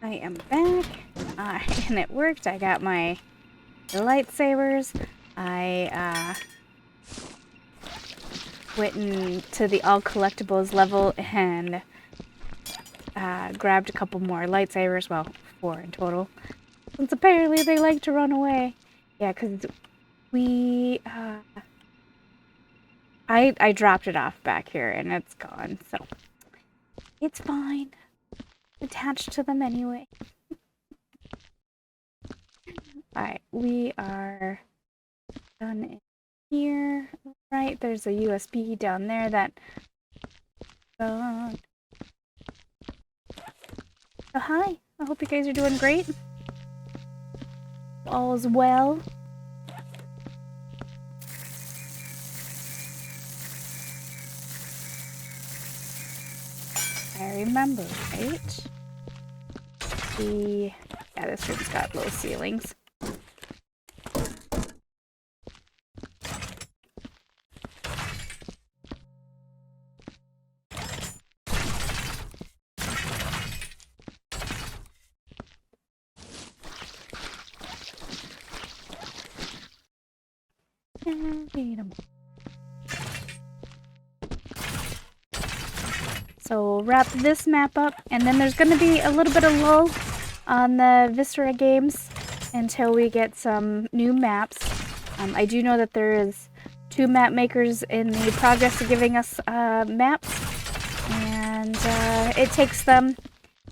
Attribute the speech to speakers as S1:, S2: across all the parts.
S1: I am back, and it worked. I got my lightsabers. I went into the all collectibles level and grabbed a couple more lightsabers. Well, 4 in total. Since apparently they like to run away. Yeah, because we I dropped it off back here and it's gone, so it's fine. Attached to them anyway. Alright, we are done in here. Right, there's a USB down there that... So hi, I hope you guys are doing great. All is well. I remember, right? Yeah, this room's got low ceilings. So we'll wrap this map up, and then there's going to be a little bit of lull on the Viscera games until we get some new maps. I do know that there is 2 map makers in the progress of giving us maps, and it takes them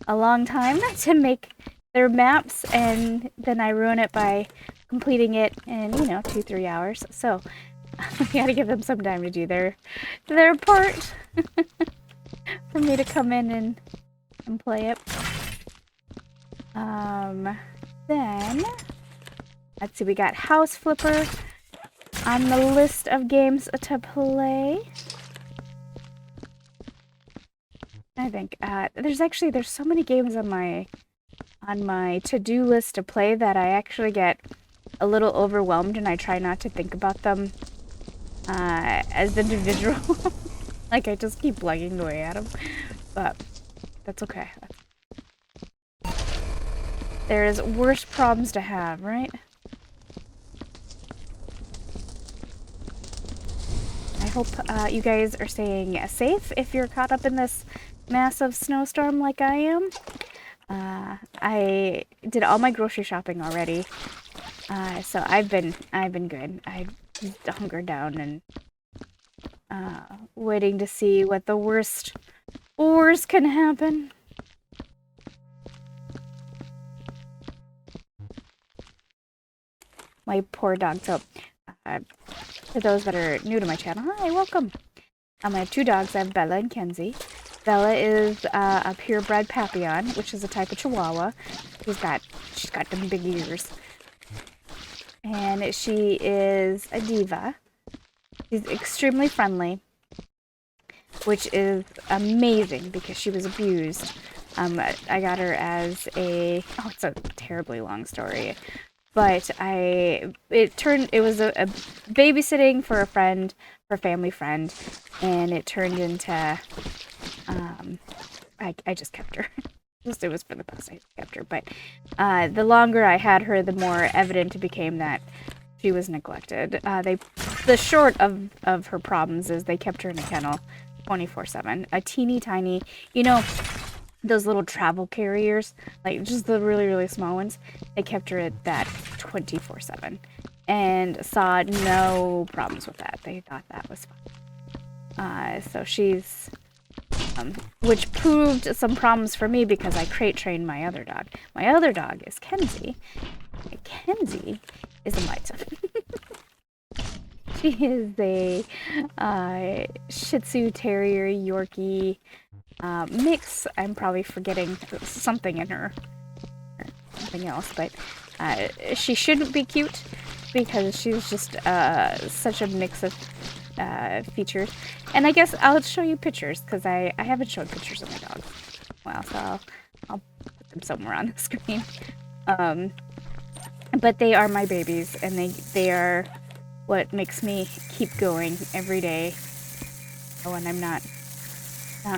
S1: a long time to make their maps, and then I ruin it by completing it in, 2-3 hours. So we gotta give them some time to do their part for me to come in and play it. Then let's see, we got House Flipper on the list of games to play. I think there's so many games on my to-do list to play that I actually get a little overwhelmed, and I try not to think about them as individual. Like, I just keep plugging away at them, but that's okay. There's worse problems to have, right? I hope you guys are staying safe if you're caught up in this massive snowstorm like I am. I did all my grocery shopping already, so I've been good. I just hunkered down and waiting to see what the worst can happen. My poor dog. So, for those that are new to my channel, hi, welcome. I have 2 dogs. I have Bella and Kenzie. Bella is a purebred Papillon, which is a type of Chihuahua. She's got them big ears. And she is a diva. She's extremely friendly, which is amazing because she was abused. I got her as it's a terribly long story. But it was a babysitting for a friend, for a family friend, and it turned into, I just kept her. It was for the best, I kept her. But the longer I had her, the more evident it became that she was neglected. The short of her problems is they kept her in a kennel 24/7. A teeny tiny, those little travel carriers, like just the really, really small ones, they kept her at that 24/7 and saw no problems with that. They thought that was fine. So she's, which proved some problems for me because I crate trained my other dog. My other dog is Kenzie. Kenzie is a mite. She is a Shih Tzu Terrier Yorkie mix. I'm probably forgetting something in her, or something else, but she shouldn't be cute because she's just such a mix of features. And I guess I'll show you pictures because I haven't showed pictures of my dog. Well, so I'll put them somewhere on the screen. But they are my babies, and they are what makes me keep going every day when I'm not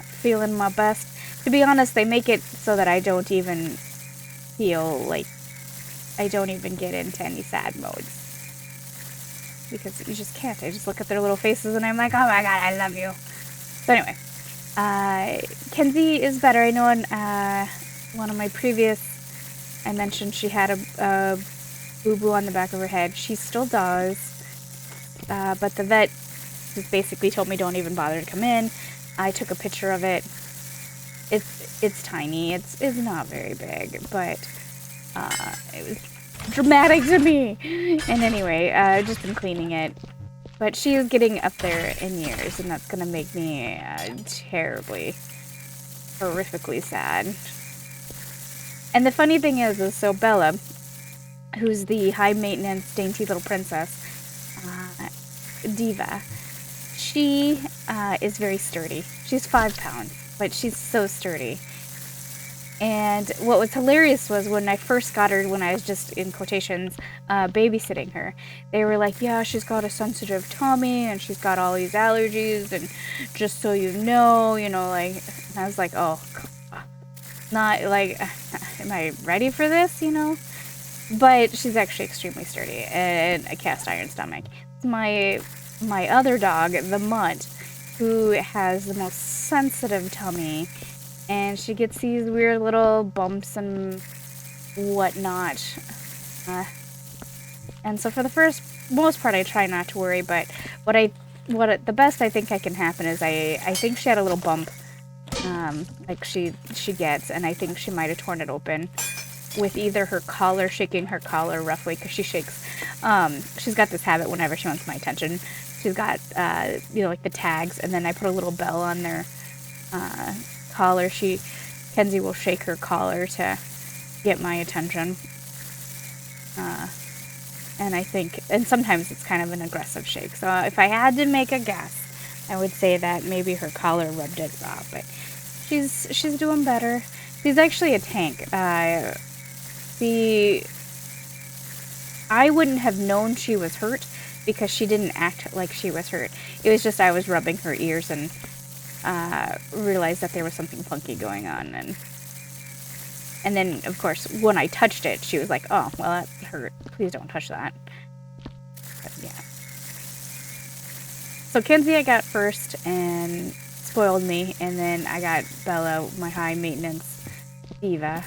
S1: feeling my best. To be honest, they make it so that I don't even feel like I don't even get into any sad modes. Because you just can't. I just look at their little faces and I'm like, oh my god, I love you. So anyway, Kenzie is better. I know in one of my previous, I mentioned she had a boo-boo on the back of her head. She still does, but the vet just basically told me don't even bother to come in. I took a picture of it. It's tiny. It's not very big, but it was dramatic to me. And anyway, I've just been cleaning it. But she is getting up there in years, and that's gonna make me terribly, horrifically sad. And the funny thing is so Bella, who's the high-maintenance, dainty little princess, diva, she is very sturdy. She's 5 pounds, but she's so sturdy. And what was hilarious was when I first got her, when I was just, in quotations, babysitting her, they were like, yeah, she's got a sensitive tummy, and she's got all these allergies, and just so you know, like, and I was like, oh, not, like, am I ready for this, But she's actually extremely sturdy, and a cast iron stomach. My other dog, the mutt, who has the most sensitive tummy, and she gets these weird little bumps and whatnot. And so for the most part, I try not to worry, but the best I think I can happen is I think she had a little bump, like she gets, and I think she might have torn it open with either her collar, shaking her collar roughly, because she shakes, she's got this habit whenever she wants my attention. She's got, like the tags, and then I put a little bell on their, collar. Kenzie will shake her collar to get my attention. And sometimes it's kind of an aggressive shake. So if I had to make a guess, I would say that maybe her collar rubbed it raw, but she's doing better. She's actually a tank. I wouldn't have known she was hurt because she didn't act like she was hurt. It was just I was rubbing her ears and realized that there was something funky going on, and then of course when I touched it, she was like, oh well, that hurt, please don't touch that. But yeah, so Kenzie I got first and spoiled me, and then I got Bella, my high maintenance diva.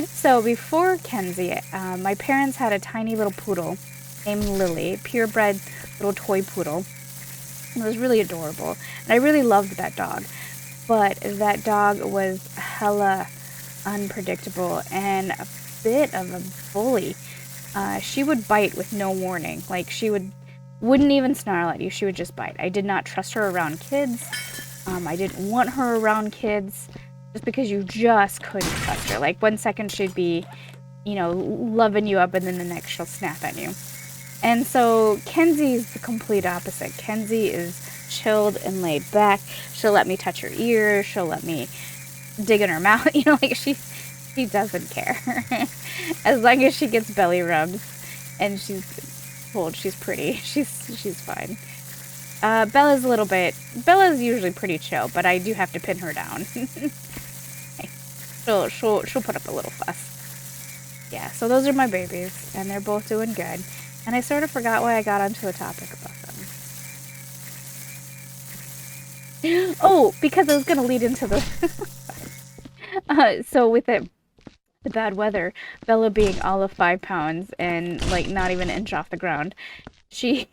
S1: So before Kenzie, my parents had a tiny little poodle named Lily, purebred little toy poodle. It was really adorable, and I really loved that dog, but that dog was hella unpredictable and a bit of a bully. She would bite with no warning. Like, she wouldn't even snarl at you, she would just bite. I did not trust her around kids. I didn't want her around kids, just because you just couldn't trust her. Like, one second she'd be, loving you up, and then the next she'll snap at you. And so Kenzie's the complete opposite. Kenzie is chilled and laid back. She'll let me touch her ear. She'll let me dig in her mouth. Like she doesn't care. As long as she gets belly rubs and she's told she's pretty, she's fine. Bella's usually pretty chill, but I do have to pin her down. She'll put up a little fuss. Yeah, so those are my babies, and they're both doing good. And I sort of forgot why I got onto the topic about them. Oh, because I was going to lead into the... so with the bad weather, Bella being all of 5 pounds and, like, not even an inch off the ground, because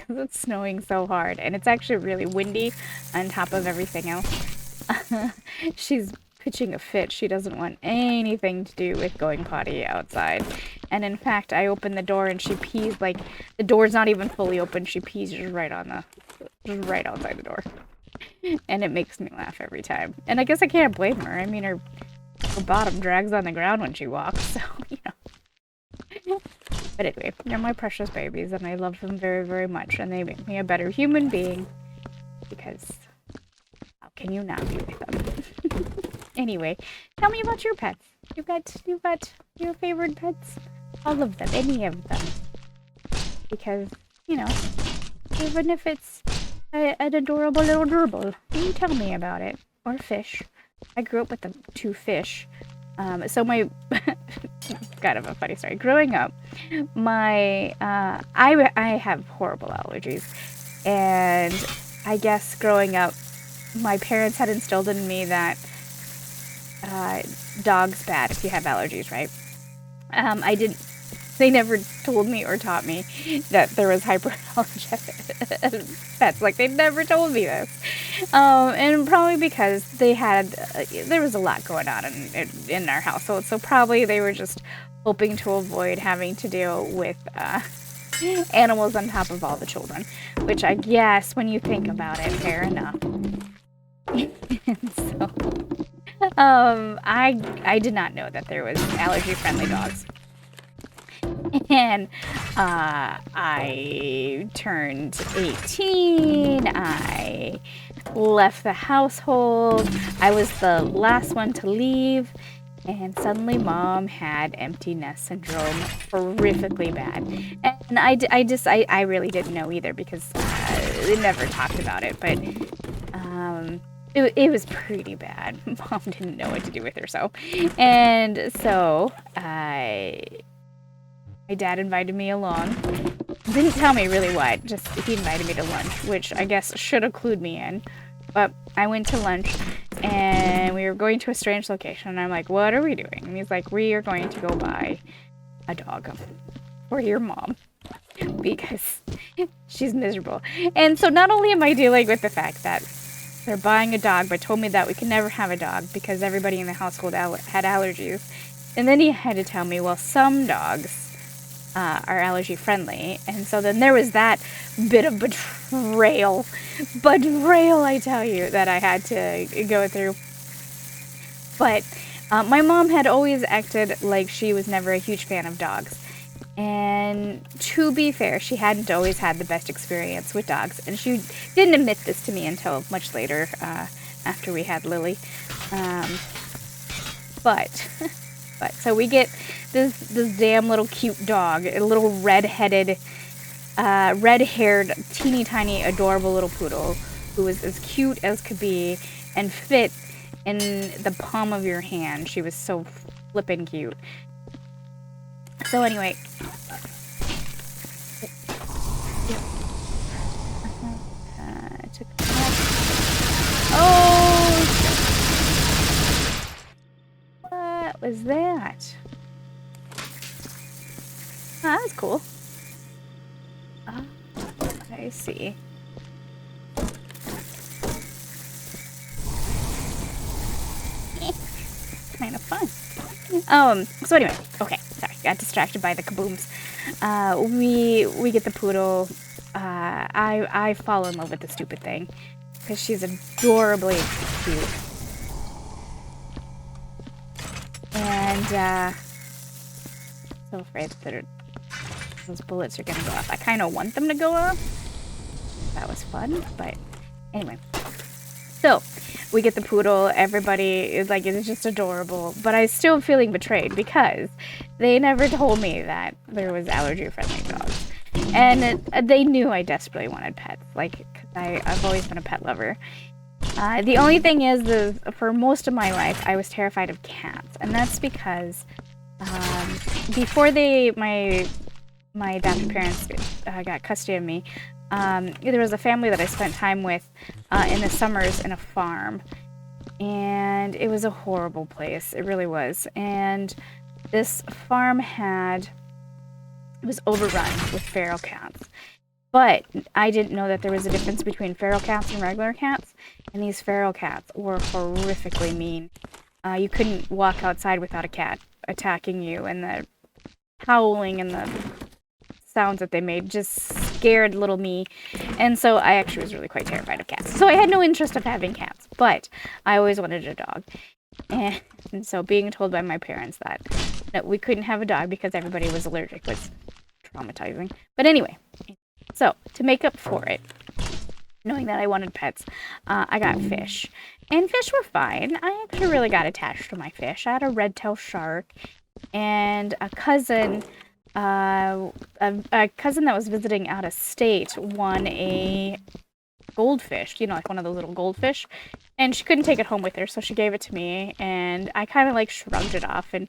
S1: it's snowing so hard, and it's actually really windy on top of everything else, she's pitching a fit. She doesn't want anything to do with going potty outside. And in fact, I open the door and she pees, like, the door's not even fully open. She pees just right outside the door. And it makes me laugh every time. And I guess I can't blame her. I mean, her bottom drags on the ground when she walks, so, But anyway, they're my precious babies, and I love them very, very much. And they make me a better human being, because how can you not be with them? Anyway, tell me about your pets. You've got your favorite pets? All of them, any of them. Because, even if it's an adorable little gerbil, you tell me about it. Or fish. I grew up with the 2 fish. So my kind of a funny story. Growing up, my I have horrible allergies, and I guess growing up, my parents had instilled in me that dog's bad if you have allergies, right? I didn't. They never told me or taught me that there was hyperallergenic pets. Like, they never told me this. And probably because they had, there was a lot going on in our household. So probably they were just hoping to avoid having to deal with animals on top of all the children. Which I guess, when you think about it, fair enough. So, I did not know that there was allergy-friendly dogs. And I turned 18, I left the household, I was the last one to leave, and suddenly Mom had empty nest syndrome, horrifically bad. And I really didn't know either, because they never talked about it, but it was pretty bad. Mom didn't know what to do with herself. And so my dad invited me along. Didn't tell me really what, just he invited me to lunch, which I guess should have clued me in. But I went to lunch, and we were going to a strange location, and I'm like, what are we doing? And he's like, we are going to go buy a dog for your mom, because she's miserable. And so not only am I dealing with the fact that they're buying a dog, but told me that we could never have a dog because everybody in the household had allergies. And then he had to tell me, well, some dogs are allergy friendly. And so then there was that bit of betrayal, I tell you, that I had to go through. But my mom had always acted like she was never a huge fan of dogs. And to be fair, she hadn't always had the best experience with dogs. And she didn't admit this to me until much later, after we had Lily. But so we get this damn little cute dog, a little red-haired, teeny tiny, adorable little poodle who was as cute as could be and fit in the palm of your hand. She was so flippin' cute. So anyway, oh, what was that? Oh, that was cool. Oh, I see. Kind of fun. So anyway, okay, sorry, got distracted by the kabooms. We get the poodle. I fall in love with the stupid thing because she's adorably cute. And so afraid that those bullets are gonna go off. I kind of want them to go off. That was fun, but anyway. So we get the poodle. Everybody is like, it's just adorable. But I'm still feeling betrayed because they never told me that there was allergy-friendly dogs. And they knew I desperately wanted pets. Like, cause I've always been a pet lover. The only thing is for most of my life, I was terrified of cats. And that's because before my adopted parents got custody of me, there was a family that I spent time with in the summers in a farm, and it was a horrible place. It really was. And this farm was overrun with feral cats. But I didn't know that there was a difference between feral cats and regular cats, and these feral cats were horrifically mean. You couldn't walk outside without a cat attacking you, and the howling and the sounds that they made just scared little me. And so I actually was really quite terrified of cats. So I had no interest of having cats, but I always wanted a dog. And so being told by my parents that we couldn't have a dog because everybody was allergic was traumatizing. But anyway, so to make up for it, knowing that I wanted pets, I got fish. And fish were fine. I actually really got attached to my fish. I had a red-tailed shark and a cousin that was visiting out of state won a goldfish, you know, like one of those little goldfish. And she couldn't take it home with her, so she gave it to me. And I kind of like shrugged it off and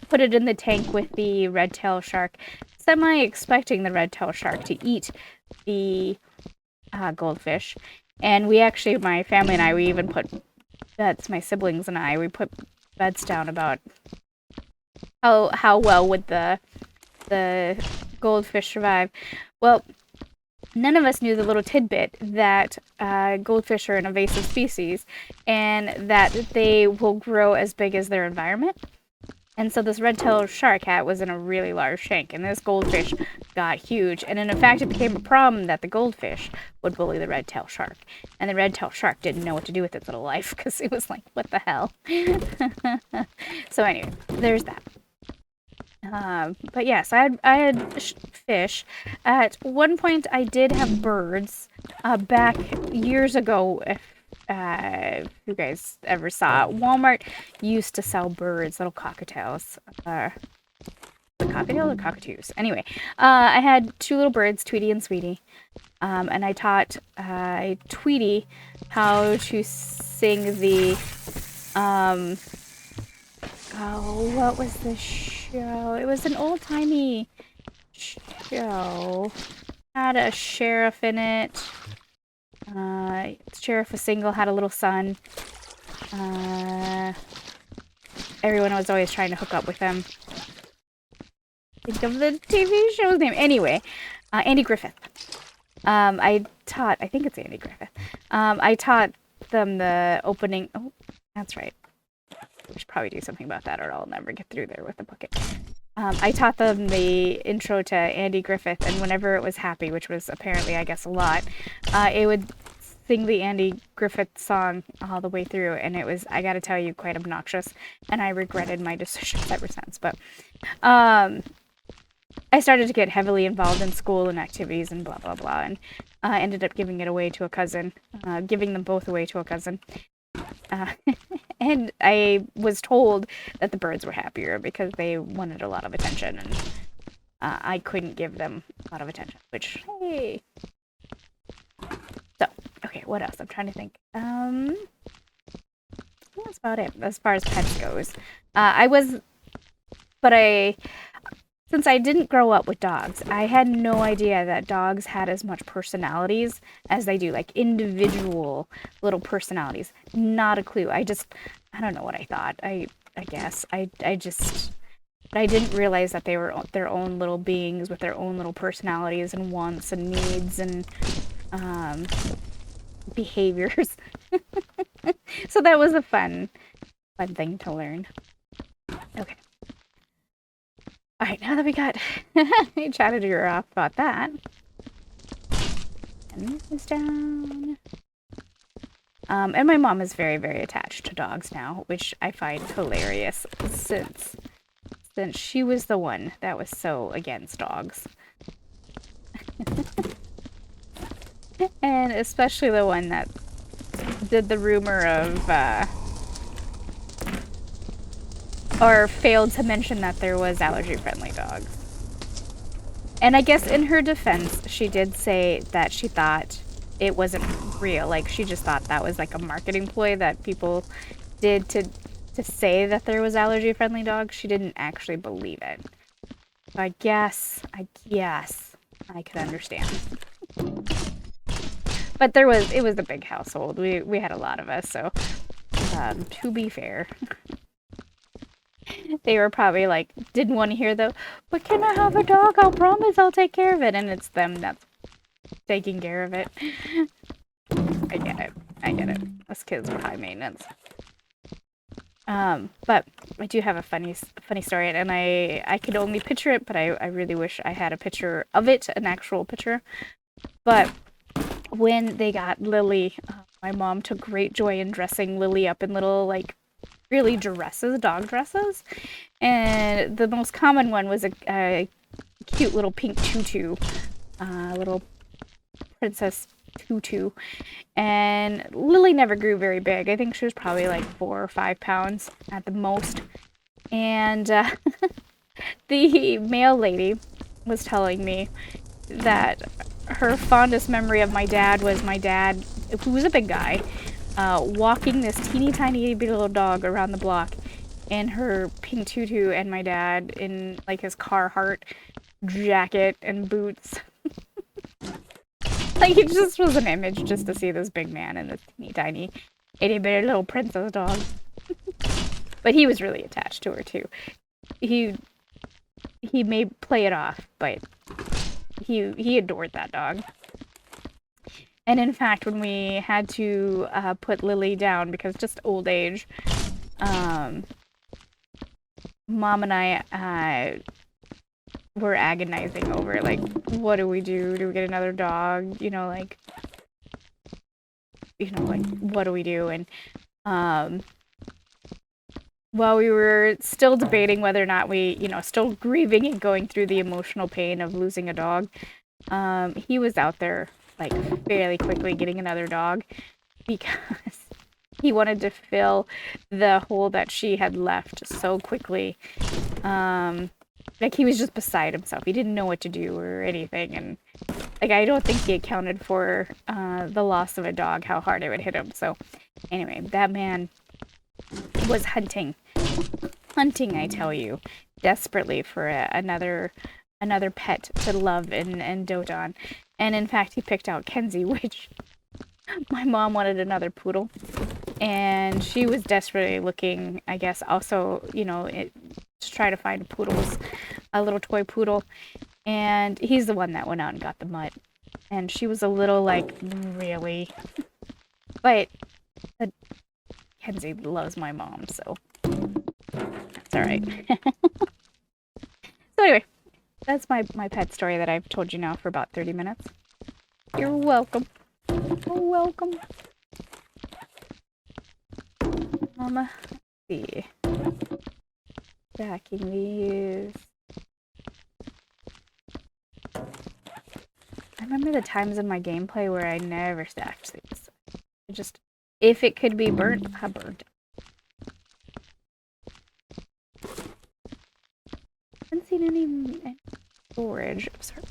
S1: put it in the tank with the red-tail shark, semi-expecting the red-tail shark to eat the goldfish. And we actually, my family and I, we even put bets, my siblings and I, we put bets down about how well would the goldfish survive. Well, none of us knew the little tidbit that goldfish are an invasive species and that they will grow as big as their environment. And so this red-tailed shark hat was in a really large tank, and this goldfish got huge. And in fact, it became a problem that the goldfish would bully the red-tailed shark. And the red-tailed shark didn't know what to do with its little life, because it was like, what the hell? So anyway, there's that. But yes, I had fish. At one point, I did have birds. Back years ago, if you guys ever saw it, Walmart used to sell birds, little cockatiels. Cockatiel or cockatoos? Anyway, I had two little birds, Tweety and Sweetie. And I taught Tweety how to sing the oh, what was the show? It was an old-timey show. Had a sheriff in it. Sheriff was single, had a little son. Everyone was always trying to hook up with him. Think of the TV show's name. Anyway, Andy Griffith. I think it's Andy Griffith. I taught them the opening. Oh, that's right. We should probably do something about that or I'll never get through there with the bucket. I taught them the intro to Andy Griffith, and whenever it was happy, which was apparently, I guess, a lot, it would sing the Andy Griffith song all the way through, and it was, I gotta tell you, quite obnoxious, and I regretted my decisions ever since. But I started to get heavily involved in school and activities and blah, blah, blah, and ended up giving it away to a cousin, giving them both away to a cousin. And I was told that the birds were happier because they wanted a lot of attention, and I couldn't give them a lot of attention, which, hey. So, okay, what else? I'm trying to think. That's about it as far as pets goes. Since I didn't grow up with dogs, I had no idea that dogs had as much personalities as they do, like individual little personalities. Not a clue. I don't know what I thought. I guess. I didn't realize that they were their own little beings with their own little personalities and wants and needs and behaviors. So that was a fun thing to learn. Okay. Alright, now that we chatted her off about that. And this is down. And my mom is very, very attached to dogs now, which I find hilarious since she was the one that was so against dogs. And especially the one that did the rumor of, or failed to mention that there was allergy-friendly dogs. And I guess in her defense, she did say that she thought it wasn't real. Like, she just thought that was like a marketing ploy that people did to say that there was allergy-friendly dogs. She didn't actually believe it. So I guess I could understand. But it was a big household. We had a lot of us, so to be fair. They were probably like, didn't want to hear but can I have a dog? I'll promise I'll take care of it. And it's them that's taking care of it. I get it. Us kids are high maintenance. But I do have a funny story, and I could only picture it, but I really wish I had a picture of it, an actual picture. But when they got Lily, my mom took great joy in dressing Lily up in little, like, really dresses, dog dresses. And the most common one was a cute little pink tutu, little princess tutu. And Lily never grew very big. I think she was probably like 4 or 5 pounds at the most. And the mail lady was telling me that her fondest memory of my dad was my dad, who was a big guy, walking this teeny tiny itty bitty little dog around the block in her pink tutu, and my dad in like his Carhartt jacket and boots. Like, it just was an image just to see this big man and this teeny tiny itty bitty little princess dog. But he was really attached to her too. He may play it off, but he adored that dog. And in fact, when we had to put Lily down because just old age, Mom and I were agonizing over, like, what do we do? Do we get another dog? You know, like, what do we do? And while we were still debating whether or not we, still grieving and going through the emotional pain of losing a dog, he was out there, like, fairly quickly getting another dog because he wanted to fill the hole that she had left so quickly. Like, he was just beside himself. He didn't know what to do or anything, and, like, I don't think he accounted for the loss of a dog, how hard it would hit him. So, anyway, that man was hunting, I tell you, desperately for another pet to love and dote on. And in fact, he picked out Kenzie, which my mom wanted another poodle. And she was desperately looking, I guess, also, to try to find a little toy poodle. And he's the one that went out and got the mutt. And she was a little like, really? But Kenzie loves my mom, so that's alright. So anyway, that's my pet story that I've told you now for about 30 minutes. You're welcome. You're welcome. Let's see. Stacking these. I remember the times in my gameplay where I never stacked these. Just, if it could be burnt, I burnt it. Haven't seen any storage. Sorry.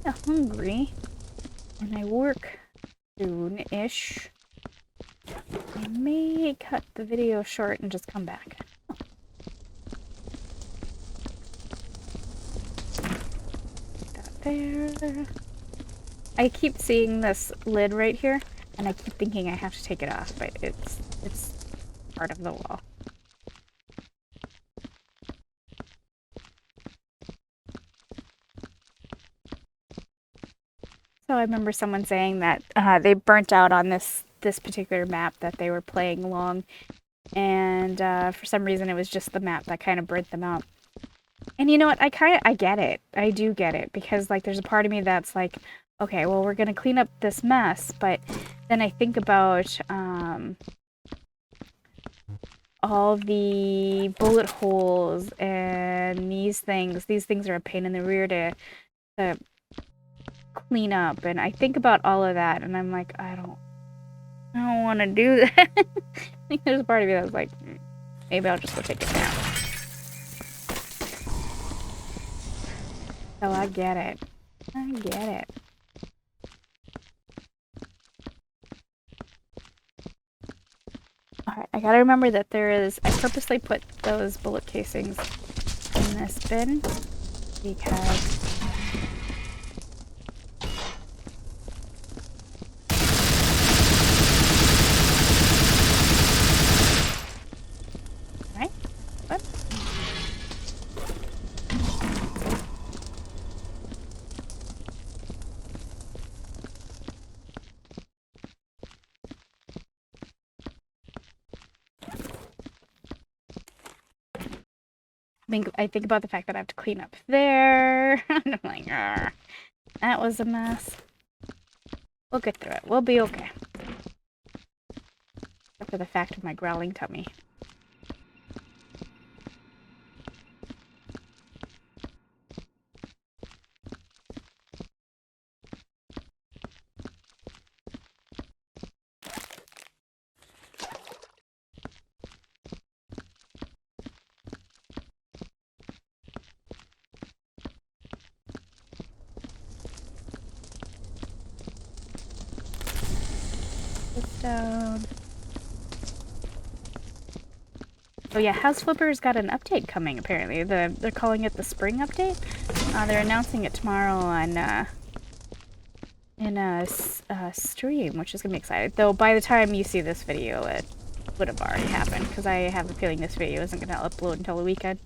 S1: Kinda hungry, and I work soon-ish. I may cut the video short and just come back. Oh. Put that there. I keep seeing this lid right here, and I keep thinking I have to take it off, but it's part of the wall. So I remember someone saying that they burnt out on this particular map that they were playing along, and for some reason it was just the map that kind of burnt them out. And you know what? I get it. I do get it, because like there's a part of me that's like, okay, well, we're gonna clean up this mess, but then I think about all the bullet holes and these things. These things are a pain in the rear to clean up, and I think about all of that, and I'm like, I don't want to do that. I think there's a part of me that's like, maybe I'll just go take a nap. So I get it. I get it. Alright, I gotta remember that I purposely put those bullet casings in this bin because I think about the fact that I have to clean up there. And I'm like, that was a mess. We'll get through it. We'll be okay. Except for the fact of my growling tummy. down. Oh yeah, House Flipper's got an update coming, apparently. They're calling it the spring update. They're announcing it tomorrow on, in a stream, which is gonna be exciting. Though by the time you see this video, it would have already happened, because I have a feeling this video isn't gonna upload until the weekend.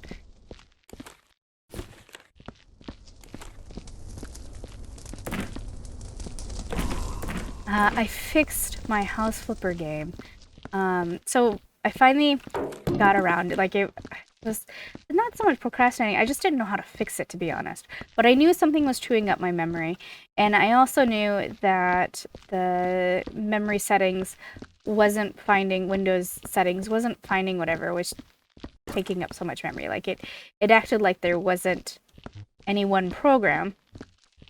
S1: I fixed my House Flipper game. So I finally got around it. Like, it was not so much procrastinating, I just didn't know how to fix it, to be honest. But I knew something was chewing up my memory, and I also knew that the memory settings wasn't finding, Windows settings wasn't finding whatever was taking up so much memory. Like, it acted like there wasn't any one program.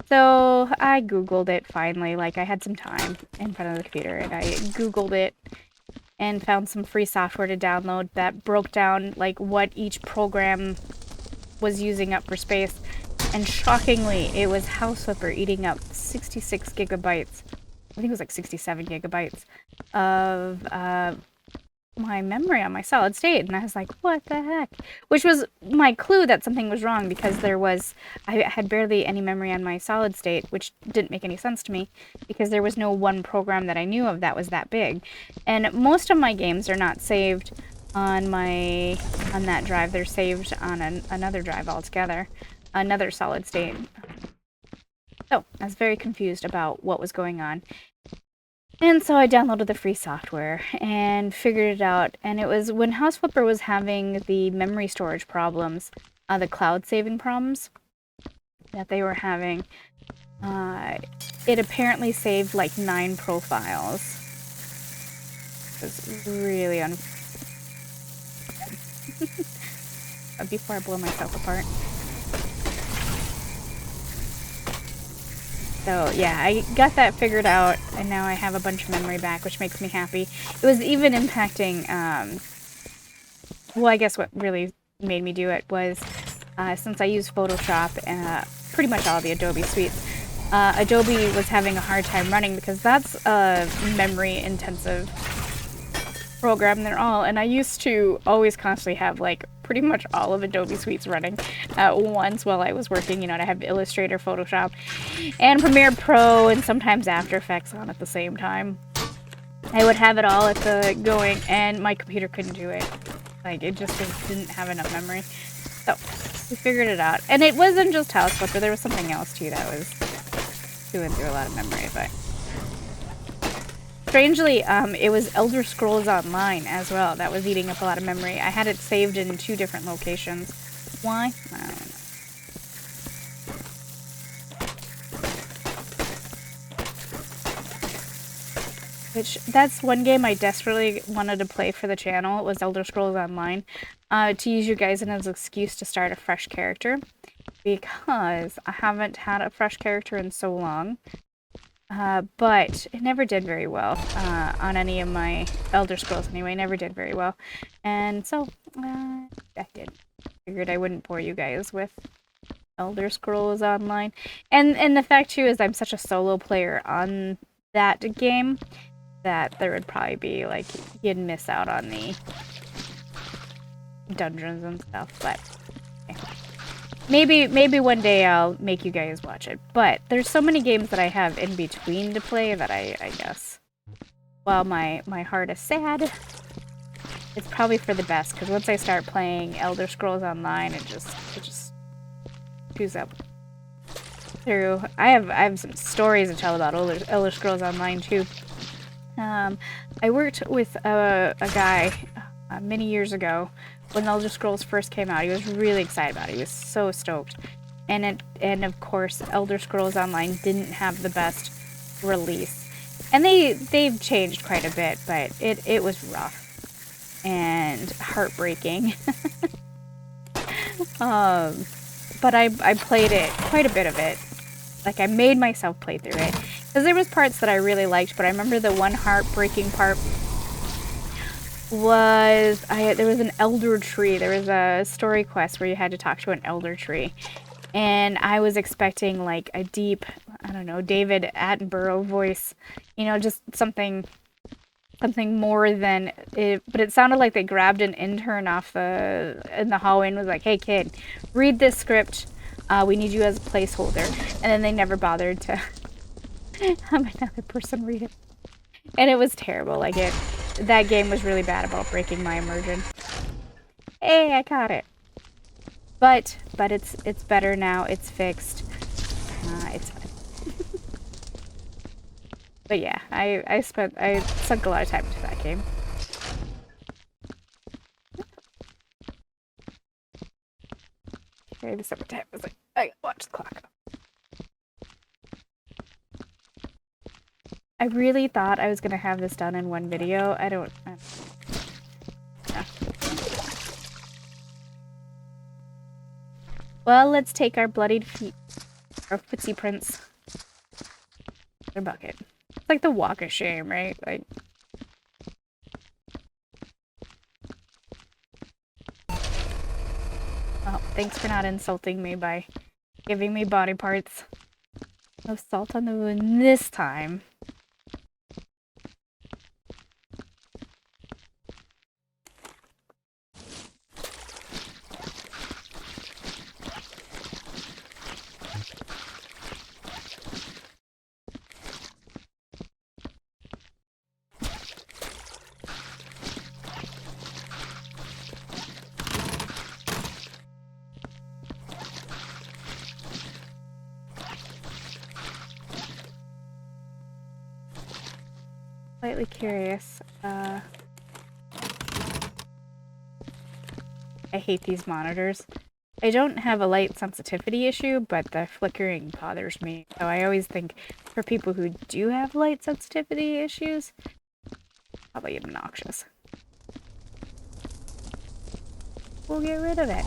S1: So I Googled it finally, like I had some time in front of the computer, and I Googled it and found some free software to download that broke down like what each program was using up for space. And shockingly, it was House Flipper eating up 66 gigabytes, I think it was like 67 gigabytes of my memory on my solid state. And I was like, what the heck? Which was my clue that something was wrong, because I had barely any memory on my solid state, which didn't make any sense to me, because there was no one program that I knew of that was that big. And most of my games are not saved on that drive. They're saved on another drive altogether, another solid state. So I was very confused about what was going on. And so I downloaded the free software and figured it out. And it was when House Flipper was having the memory storage problems, the cloud saving problems that they were having. It apparently saved like 9 profiles. It was really before I blow myself apart. So yeah, I got that figured out, and now I have a bunch of memory back, which makes me happy. It was even impacting, well, I guess what really made me do it was, since I use Photoshop and pretty much all the Adobe suites, Adobe was having a hard time running, because that's a memory-intensive program. They're all, and I used to always constantly have like pretty much all of Adobe suites running at once while I was working. You know, to have Illustrator, Photoshop, and Premiere Pro, and sometimes After Effects on at the same time. I would have it all at the going, and my computer couldn't do it. Like, it just didn't have enough memory. So we figured it out, and it wasn't just House Flipper. There was something else too that was chewing through a lot of memory, but. Strangely, it was Elder Scrolls Online as well that was eating up a lot of memory. I had it saved in 2 different locations. Why? I don't know. That's one game I desperately wanted to play for the channel. It was Elder Scrolls Online. To use you guys as an excuse to start a fresh character. Because I haven't had a fresh character in so long. But it never did very well on any of my Elder Scrolls anyway. Never did very well. And so, I figured I wouldn't bore you guys with Elder Scrolls Online. And the fact too is I'm such a solo player on that game that there would probably be like, you'd miss out on the dungeons and stuff, but okay. Maybe one day I'll make you guys watch it. But there's so many games that I have in between to play that I guess, while my heart is sad, it's probably for the best, because once I start playing Elder Scrolls Online, it just chews up through. I have some stories to tell about Elder Scrolls Online too. I worked with a guy many years ago when Elder Scrolls first came out. He was really excited about it. He was so stoked. And of course, Elder Scrolls Online didn't have the best release. And they've changed quite a bit, but it was rough and heartbreaking. But I played it, quite a bit of it. Like, I made myself play through it. Because there was parts that I really liked, but I remember the one heartbreaking part was there was an elder tree. There was a story quest where you had to talk to an elder tree, and I was expecting like a deep, I don't know, David Attenborough voice, you know, just something something more than it, but it sounded like they grabbed an intern in the hallway and was like, "Hey kid, read this script. We need you as a placeholder." And then they never bothered to have another person read it. And it was terrible. Like that game was really bad about breaking my immersion. Hey, I caught it. But it's better now. It's fixed. It's fine. But yeah, I sunk a lot of time into that game. Okay, the summertime was like, I gotta watch the clock. I really thought I was gonna have this done in one video. I don't know. Well, let's take our bloodied feet, our footsie prints, their bucket. It's like the walk of shame, right? Like. Oh, thanks for not insulting me by giving me body parts. No salt on the wound this time. Slightly curious. I hate these monitors. I don't have a light sensitivity issue, but the flickering bothers me. So I always think for people who do have light sensitivity issues, probably obnoxious. We'll get rid of it.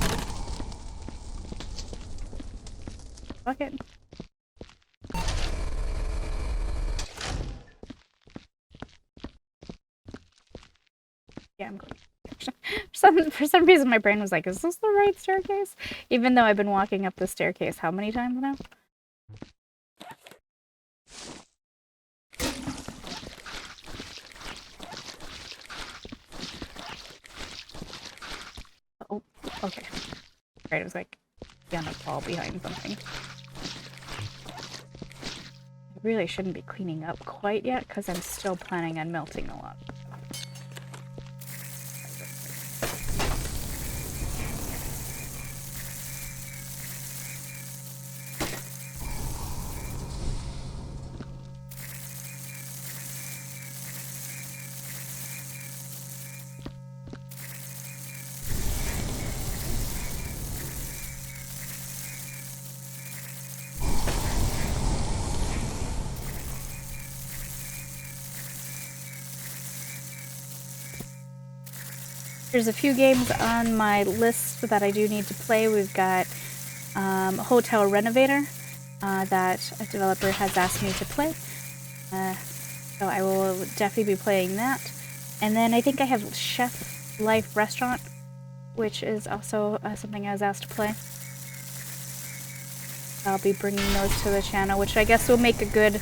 S1: Fuck it. Yeah, I'm going. For some reason, my brain was like, "Is this the right staircase?" Even though I've been walking up the staircase how many times now? Oh, okay. Right, it was like gonna fall behind something. I really shouldn't be cleaning up quite yet because I'm still planning on melting a lot. There's a few games on my list that I do need to play. We've got Hotel Renovator that a developer has asked me to play. So I will definitely be playing that. And then I think I have Chef Life Restaurant, which is also something I was asked to play. I'll be bringing those to the channel, which I guess will make a good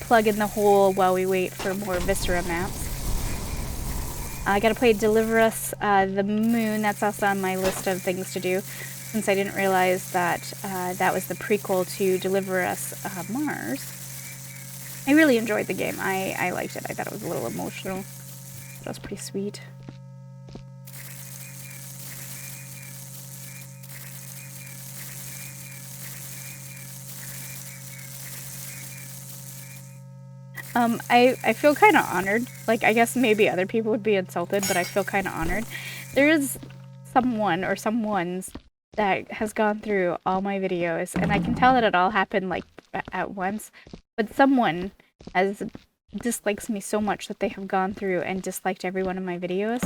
S1: plug in the hole while we wait for more Viscera maps. I gotta play Deliver Us the Moon. That's also on my list of things to do, since I didn't realize that that was the prequel to Deliver Us Mars. I really enjoyed the game. I liked it. I thought it was a little emotional. That was pretty sweet. I feel kind of honored. Like, I guess maybe other people would be insulted, but I feel kind of honored. There is someone or someones that has gone through all my videos, and I can tell that it all happened, like, at once. But someone has dislikes me so much that they have gone through and disliked every one of my videos,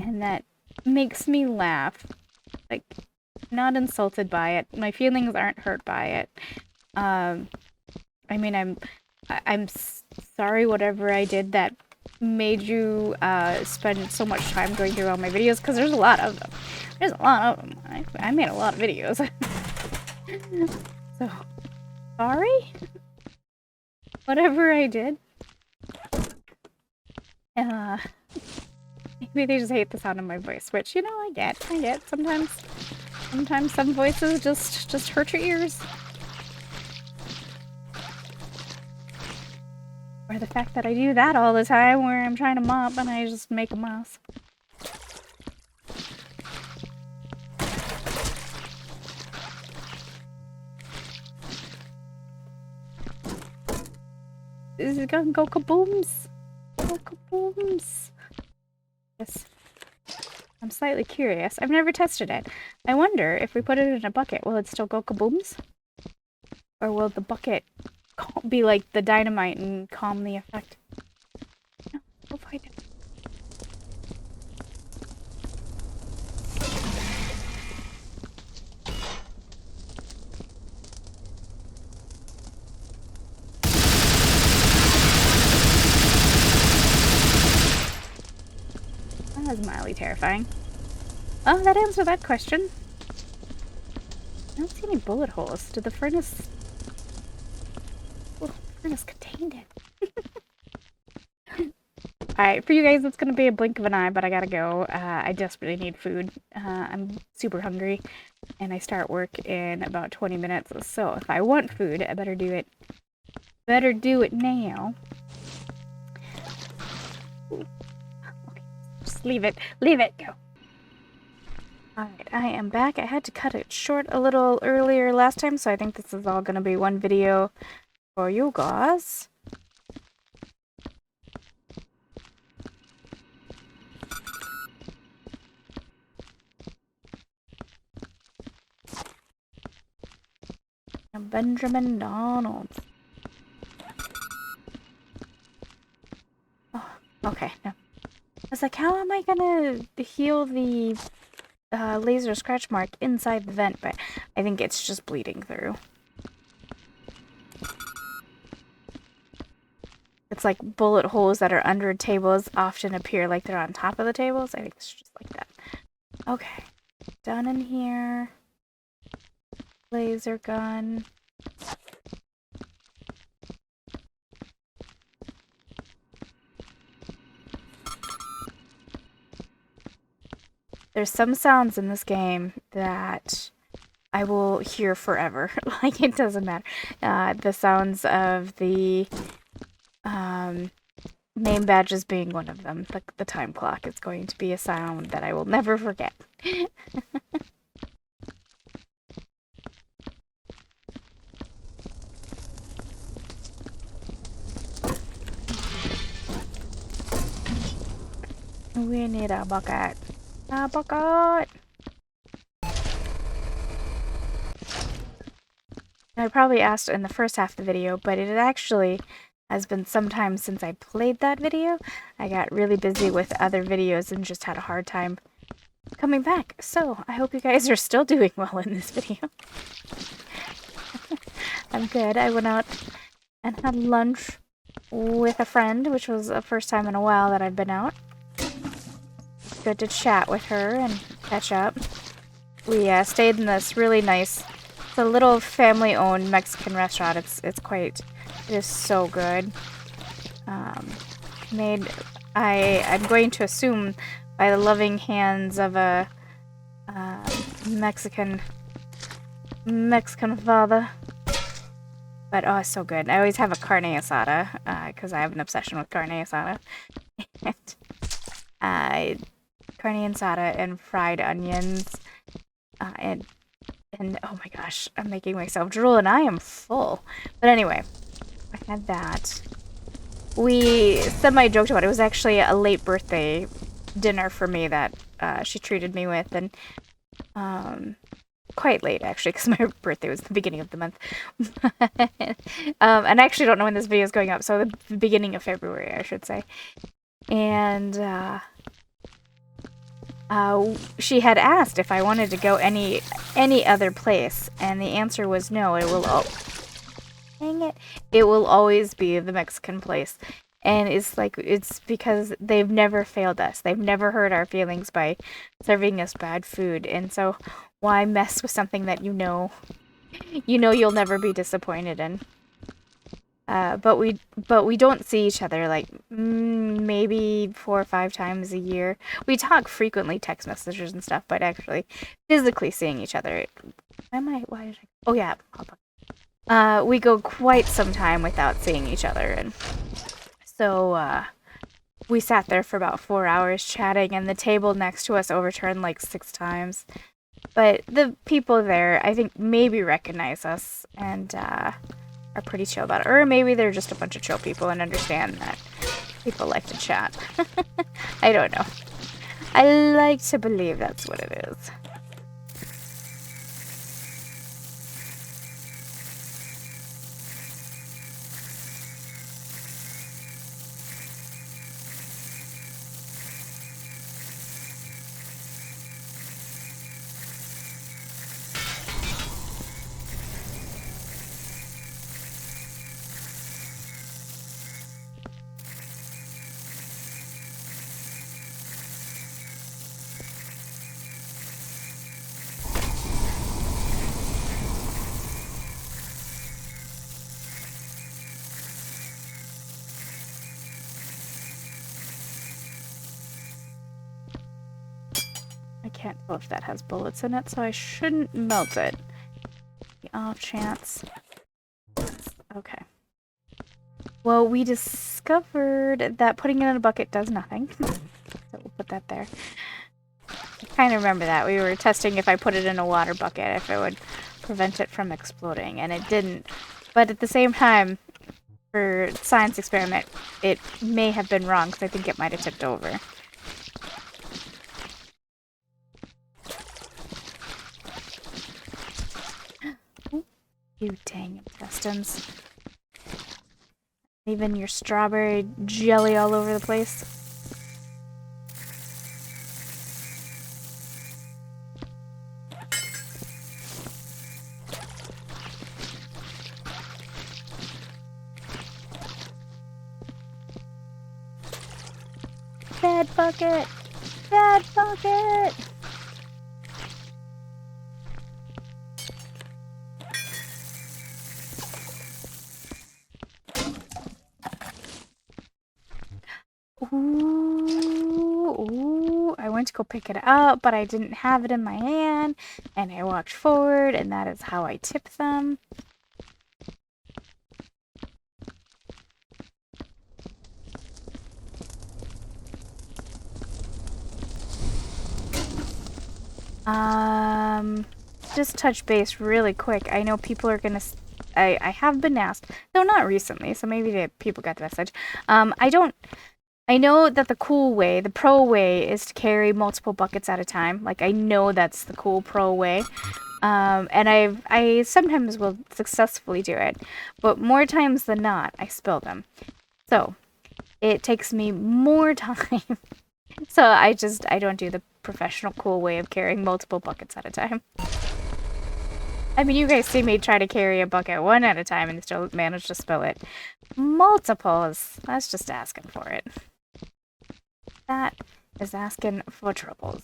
S1: and that makes me laugh. Like, not insulted by it. My feelings aren't hurt by it. I mean, I'm sorry whatever I did that made you spend so much time going through all my videos, because there's a lot of them. There's a lot of them. I made a lot of videos. So, sorry? whatever I did. Maybe they just hate the sound of my voice, which, you know, I get. Sometimes some voices just hurt your ears. Or the fact that I do that all the time where I'm trying to mop and I just make a mess. Is it gonna go kabooms? Go kabooms. Yes. I'm slightly curious. I've never tested it. I wonder if we put it in a bucket, will it still go kabooms? Or will the bucket be like the dynamite and calm the effect? No, we'll find it. That was mildly terrifying. Oh, that answered that question. I don't see any bullet holes. Did the furnace... Well, the furnace contained it. Alright, for you guys, it's gonna be a blink of an eye, but I gotta go. I desperately need food. I'm super hungry, and I start work in about 20 minutes. So if I want food, I better do it. Better do it now. Ooh. Just leave it. Leave it. Go. Alright, I am back. I had to cut it short a little earlier last time, so I think this is all going to be one video for you guys. Benjamin Donalds. Oh, okay. No. I was like, how am I going to heal the... laser scratch mark inside the vent, but I think it's just bleeding through. It's like bullet holes that are under tables often appear like they're on top of the tables. I think it's just like that. Okay. Done in here. Laser gun. There's some sounds in this game that I will hear forever. Like, it doesn't matter. The sounds of the name badges being one of them. Like the time clock is going to be a sound that I will never forget. We need a bucket. A bucket! I probably asked in the first half of the video, but it actually has been some time since I played that video. I got really busy with other videos and just had a hard time coming back. So, I hope you guys are still doing well in this video. I'm good. I went out and had lunch with a friend, which was the first time in a while that I've been out. Good to chat with her and catch up. We stayed in this really nice, it's a little family-owned Mexican restaurant. It is so good. I'm going to assume by the loving hands of a Mexican Father. But oh, it's so good. I always have a carne asada because I have an obsession with carne asada. Carne asada and fried onions, and oh my gosh, I'm making myself drool and I am full. But anyway, I had that. We semi-joked about it. It was actually a late birthday dinner for me that she treated me with, and quite late actually, because my birthday was the beginning of the month. And I actually don't know when this video is going up, so the beginning of February, I should say. And she had asked if I wanted to go any other place, and the answer was no. It will always be the Mexican place. And it's because they've never failed us. They've never hurt our feelings by serving us bad food. And so why mess with something that you know you'll never be disappointed in? But we don't see each other like maybe 4 or 5 times a year. We talk frequently, text messages and stuff, but actually physically seeing each other. Why did I? Oh yeah, we go quite some time without seeing each other, and so we sat there for about 4 hours chatting, and the table next to us overturned like 6 times. But the people there, I think, maybe recognize us and are pretty chill about it. Or maybe they're just a bunch of chill people and understand that people like to chat. I don't know. I like to believe that's what it is. I can't tell if that has bullets in it, so I shouldn't melt it. The off chance. Okay. Well, we discovered that putting it in a bucket does nothing. So we'll put that there. I kind of remember that. We were testing if I put it in a water bucket, if it would prevent it from exploding, and it didn't. But at the same time, for science experiment, it may have been wrong, because I think it might have tipped over. You dang intestines. Leaving your strawberry jelly all over the place. Bad bucket! Bad bucket! Ooh, I went to go pick it up, but I didn't have it in my hand, and I walked forward, and that is how I tip them. Just touch base really quick. I know people are gonna... I have been asked, though not recently, so maybe the people got the message. I know that the cool way, the pro way, is to carry multiple buckets at a time. Like, I know that's the cool pro way. And I sometimes will successfully do it, but more times than not, I spill them. So, it takes me more time. So I don't do the professional cool way of carrying multiple buckets at a time. I mean, you guys see me try to carry a bucket one at a time and still manage to spill it. Multiples, that's just asking for it. That is asking for troubles.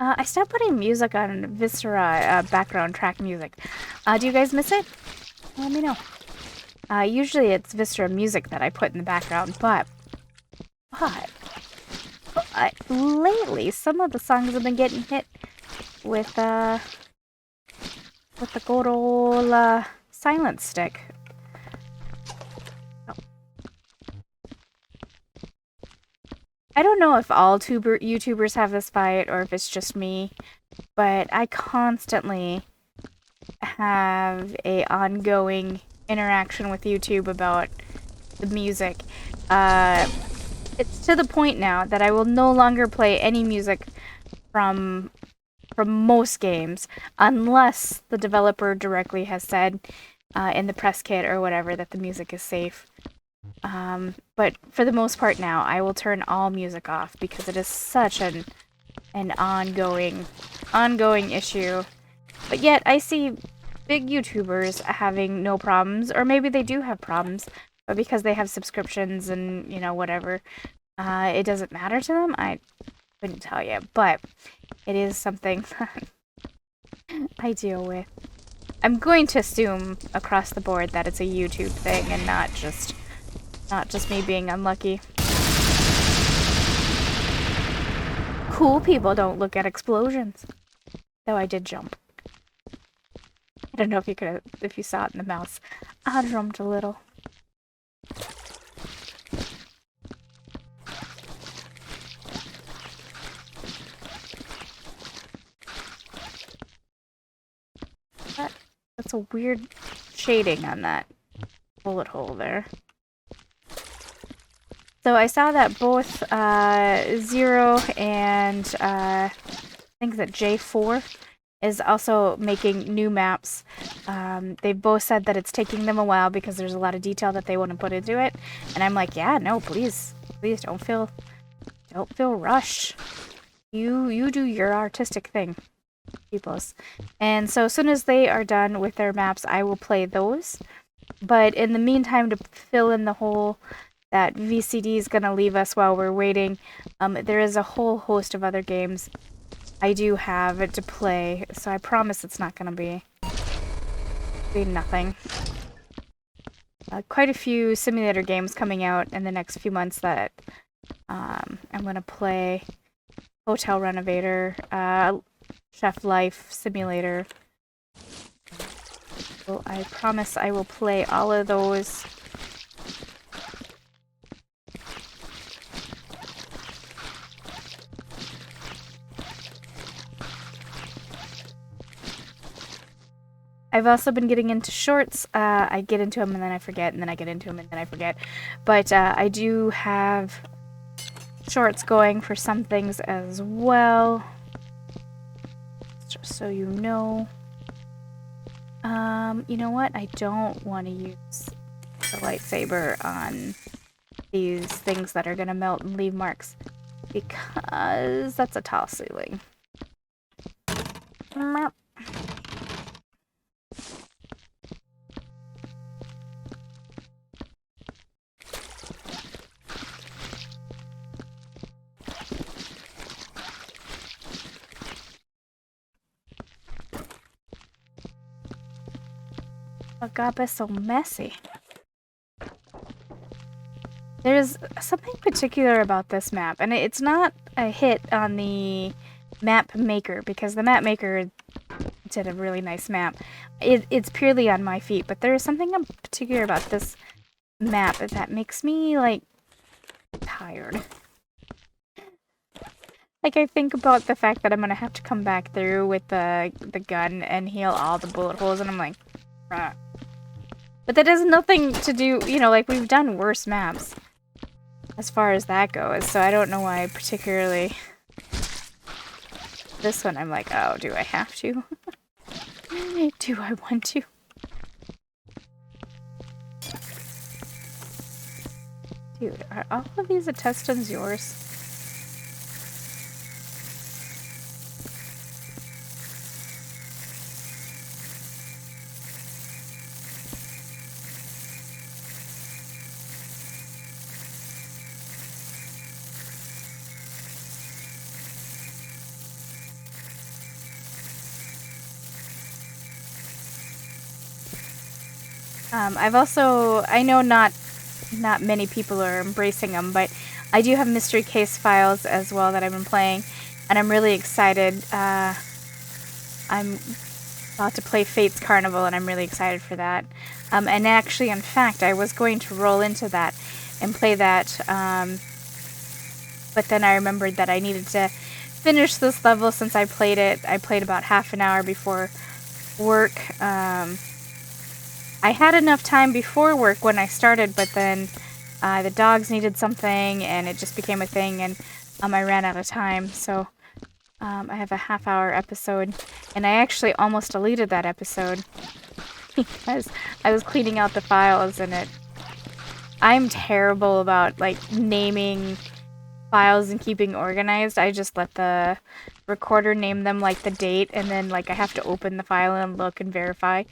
S1: I stopped putting music on Viscera background track music. Do you guys miss it? Let me know. Usually it's Viscera music that I put in the background, but lately some of the songs have been getting hit with the good old silence stick. I don't know if all YouTubers have this fight or if it's just me, but I constantly have a ongoing interaction with YouTube about the music. It's to the point now that I will no longer play any music from most games unless the developer directly has said in the press kit or whatever that the music is safe. But for the most part now, I will turn all music off because it is such an ongoing issue. But yet I see big YouTubers having no problems, or maybe they do have problems, but because they have subscriptions and, you know, whatever, it doesn't matter to them. I couldn't tell you, but it is something that I deal with. I'm going to assume across the board that it's a YouTube thing and not just me being unlucky. Cool people don't look at explosions. Though I did jump. I don't know if you saw it in the mouse. I jumped a little. That's a weird shading on that bullet hole there. So I saw that both Zero and I think that J4 is also making new maps. They've both said that it's taking them a while because there's a lot of detail that they want to put into it. And I'm like, yeah, no, please don't feel rushed. You do your artistic thing, peoples. And so as soon as they are done with their maps, I will play those. But in the meantime, to fill in the hole that VCD is going to leave us while we're waiting, there is a whole host of other games I do have to play, so I promise it's not going to be nothing. Quite a few simulator games coming out in the next few months that I'm going to play. Hotel Renovator, Chef Life Simulator. So I promise I will play all of those. I've also been getting into shorts. I get into them and then I forget, and then I get into them and then I forget. But I do have shorts going for some things as well. Just so you know. You know what? I don't want to use the lightsaber on these things that are going to melt and leave marks, because that's a tall ceiling. Oh god, that's so messy. There's something particular about this map, and it's not a hit on the map maker, because the map maker did a really nice map. It's purely on my feet, but there is something particular about this map that makes me, like, tired. Like, I think about the fact that I'm gonna have to come back through with the gun and heal all the bullet holes, and I'm like, ah. But that has nothing to do, you know, like, we've done worse maps as far as that goes, so I don't know why particularly this one I'm like, oh, do I have to? Do I want to? Dude, are all of these intestines yours? I know not many people are embracing them, but I do have mystery case files as well that I've been playing, and I'm really excited. I'm about to play Fate's Carnival, and I'm really excited for that. And actually, in fact, I was going to roll into that and play that, but then I remembered that I needed to finish this level since I played it. I played about half an hour before work. I had enough time before work when I started, but then the dogs needed something, and it just became a thing, and I ran out of time, so I have a half-hour episode, and I actually almost deleted that episode because I was cleaning out the files, and it I'm terrible about, like, naming files and keeping organized. I just let the recorder name them, like, the date, and then, like, I have to open the file and look and verify.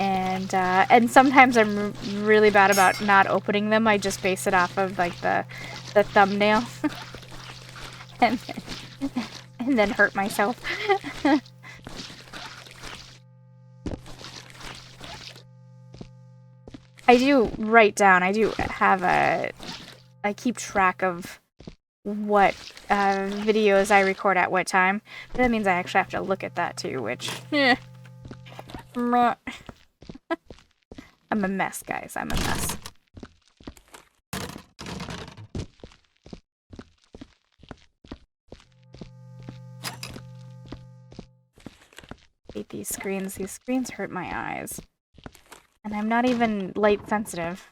S1: And sometimes I'm really bad about not opening them. I just base it off of, like, the thumbnail. and then hurt myself. I do write down, I do have I keep track of what videos I record at what time. But that means I actually have to look at that too, which, I'm a mess, guys. I'm a mess. I hate these screens. These screens hurt my eyes. And I'm not even light sensitive.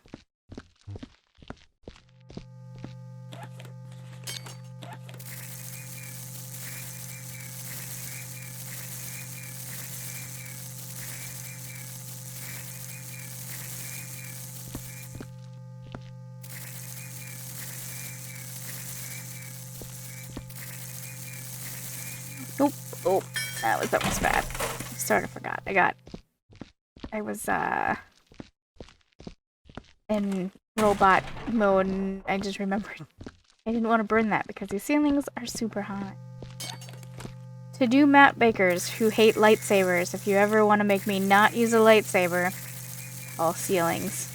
S1: Nope. Oh, that was almost bad. I sort of forgot. I was, in robot mode, and I just remembered I didn't want to burn that because these ceilings are super hot. To do map bakers who hate lightsabers, if you ever want to make me not use a lightsaber, all ceilings.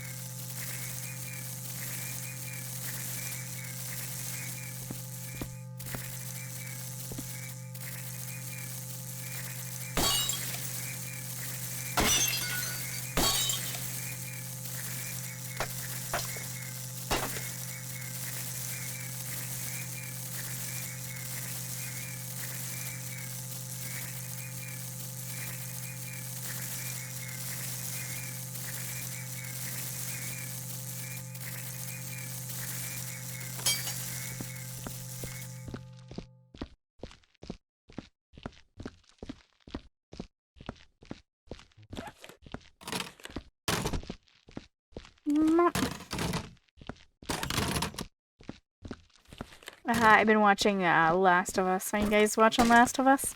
S1: I've been watching Last of Us. Are you guys watching Last of Us?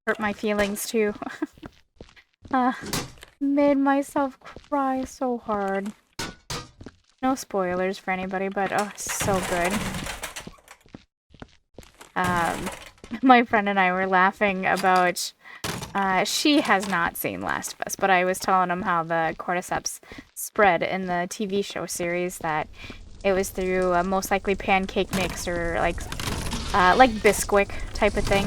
S1: Hurt my feelings too. Made myself cry so hard. No spoilers for anybody, but oh, so good. My friend and I were laughing about she has not seen Last of Us, but I was telling him how the cordyceps spread in the TV show series, that it was through a most likely pancake mix or like Bisquick type of thing.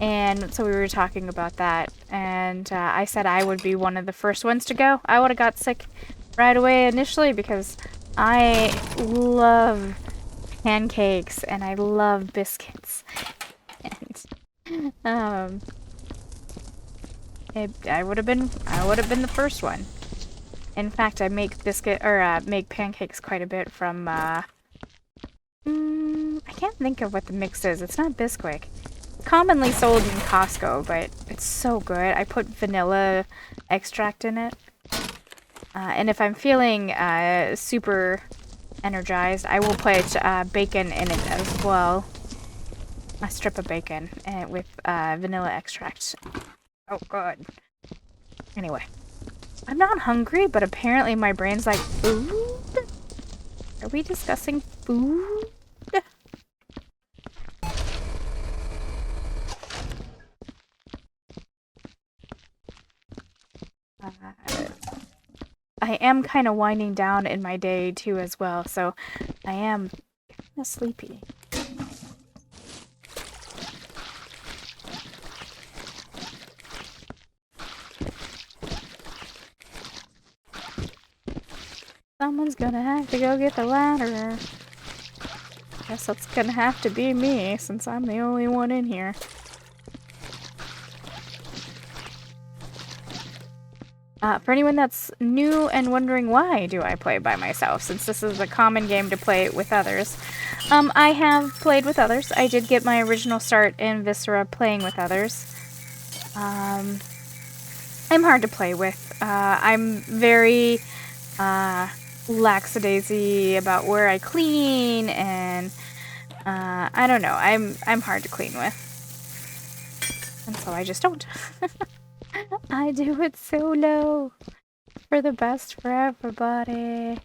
S1: And so we were talking about that, and I said I would be one of the first ones to go. I would have got sick right away initially because I love pancakes and I love biscuits. And I would have been the first one. In fact, I make make pancakes quite a bit from I can't think of what the mix is. It's not Bisquick. Commonly sold in Costco, but it's so good. I put vanilla extract in it. And if I'm feeling super energized, I will put bacon in it as well. A strip of bacon and with vanilla extract. Oh god. Anyway. I'm not hungry, but apparently my brain's like, food? Are we discussing food? I am kind of winding down in my day too as well, so I am kind of sleepy. Someone's gonna have to go get the ladder. Guess that's gonna have to be me, since I'm the only one in here. For anyone that's new and wondering why do I play by myself, since this is a common game to play with others, I have played with others. I did get my original start in Viscera playing with others. I'm hard to play with. I'm very lackadaisy about where I clean, and I don't know. I'm hard to clean with, and so I just don't. I do it solo for the best for everybody.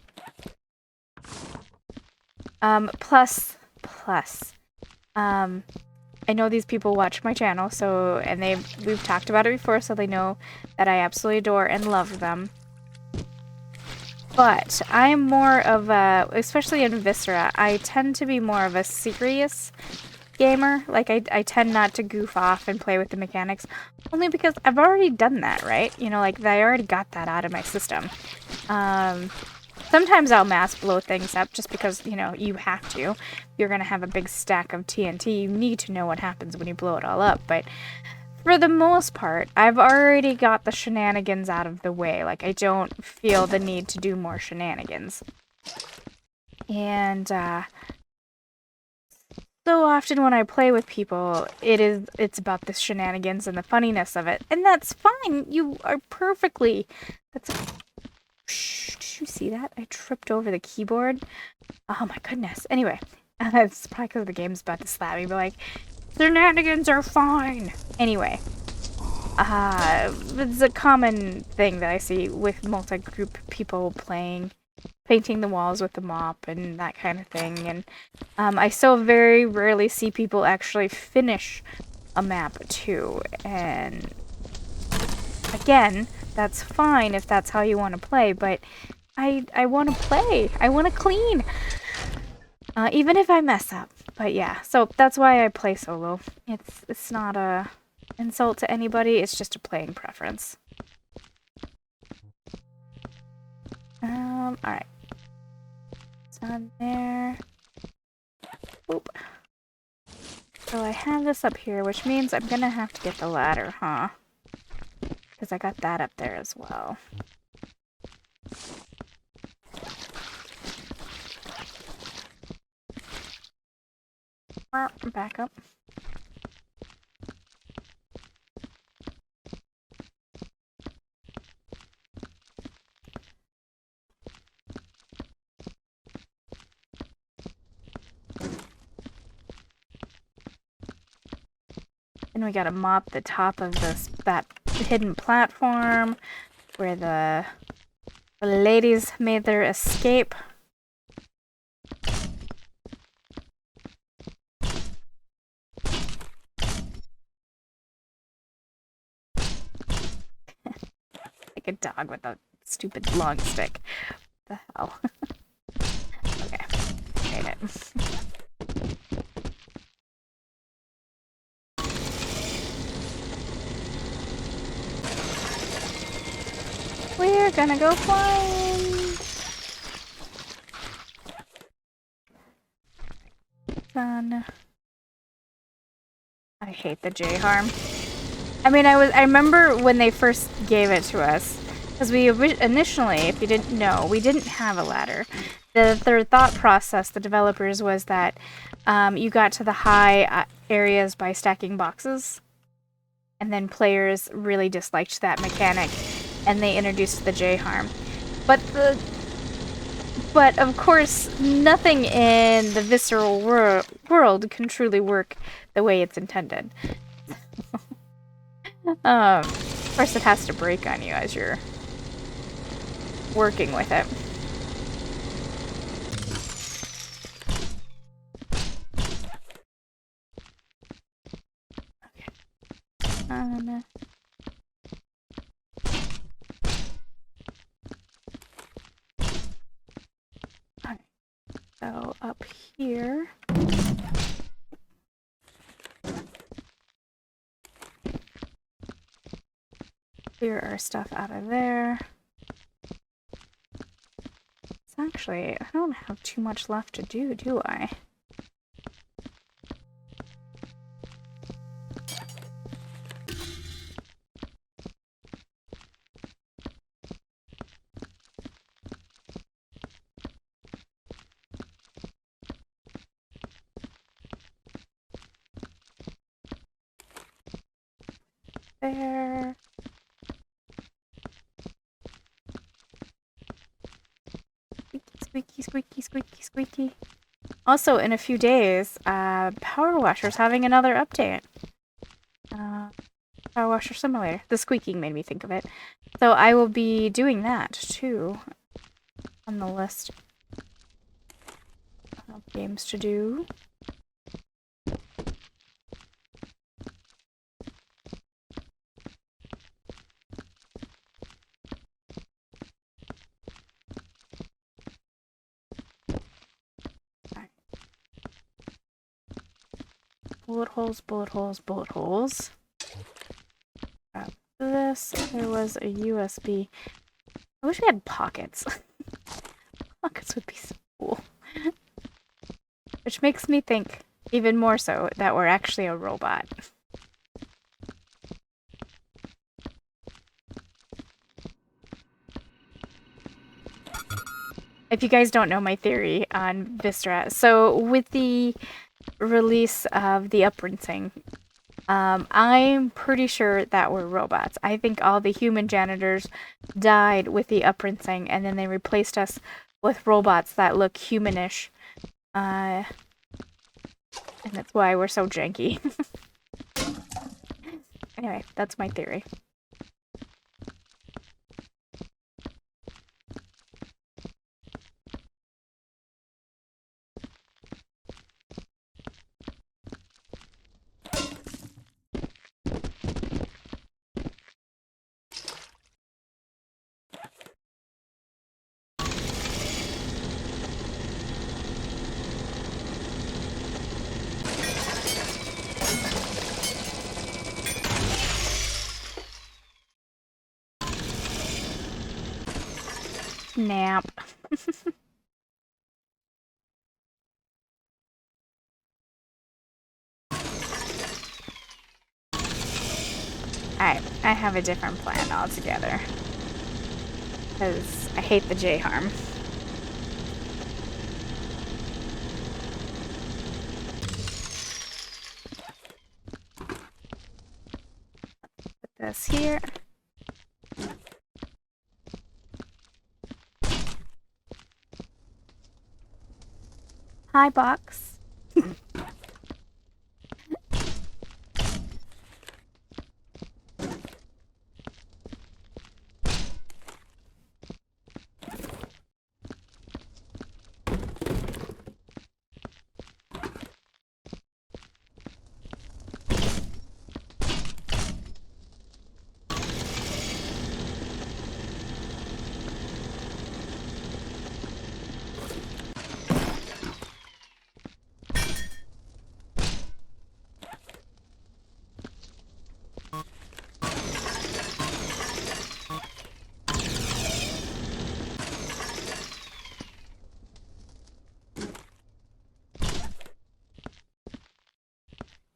S1: Plus, I know these people watch my channel, so, and we've talked about it before, so they know that I absolutely adore and love them. But I'm more of a, especially in Viscera, I tend to be more of a serious gamer. Like, I tend not to goof off and play with the mechanics, only because I've already done that, right? You know, like, I already got that out of my system. Sometimes I'll mass blow things up just because, you know, you have to. You're gonna have a big stack of TNT. You need to know what happens when you blow it all up. But for the most part, I've already got the shenanigans out of the way. Like, I don't feel the need to do more shenanigans. And, so often when I play with people, it's about the shenanigans and the funniness of it. And that's fine. You are perfectly... Shh, did you see that? I tripped over the keyboard. Oh my goodness. Anyway, it's probably because the game's about to slap me, but like, shenanigans are fine. Anyway, it's a common thing that I see with multi-group people playing, painting the walls with the mop and that kind of thing. And I so very rarely see people actually finish a map too. And again, that's fine if that's how you want to play, but I want to play. I want to clean. Even if I mess up. But yeah, so that's why I play solo. It's not a insult to anybody, it's just a playing preference. Alright. It's on there. Oop. So I have this up here, which means I'm gonna have to get the ladder, huh? Because I got that up there as well. Back up. And we gotta mop the top of that hidden platform where the ladies made their escape. Like a dog with a stupid long stick. What the hell? Okay, made it. We're gonna go flying! Done. I hate the J-harm. I mean, I remember when they first gave it to us, because we initially, if you didn't know, we didn't have a ladder. Their thought process, the developers, was that you got to the high areas by stacking boxes, and then players really disliked that mechanic, and they introduced the J-harm. But of course, nothing in the visceral world can truly work the way it's intended. Of course, it has to break on you as you're working with it. Okay. Alright. So up here. Clear our stuff out of there. So actually, I don't have too much left to do I? There. Squeaky, squeaky, squeaky, squeaky. Also, in a few days, Power Washer's having another update. Power Washer Simulator. The squeaking made me think of it. So I will be doing that, too, on the list of games to do. Bullet holes, bullet holes, bullet holes. Grab this. There was a USB. I wish we had pockets. Pockets would be so cool. Which makes me think even more so that we're actually a robot. If you guys don't know my theory on Viscera, so with the release of the uprinsing, I'm pretty sure that we're robots. I think all the human janitors died with the uprinsing, and then they replaced us with robots that look humanish. And that's why we're so janky. Anyway, that's my theory. Nap. Alright, I have a different plan altogether. Because I hate the J-harm. Put this here. Hi, box.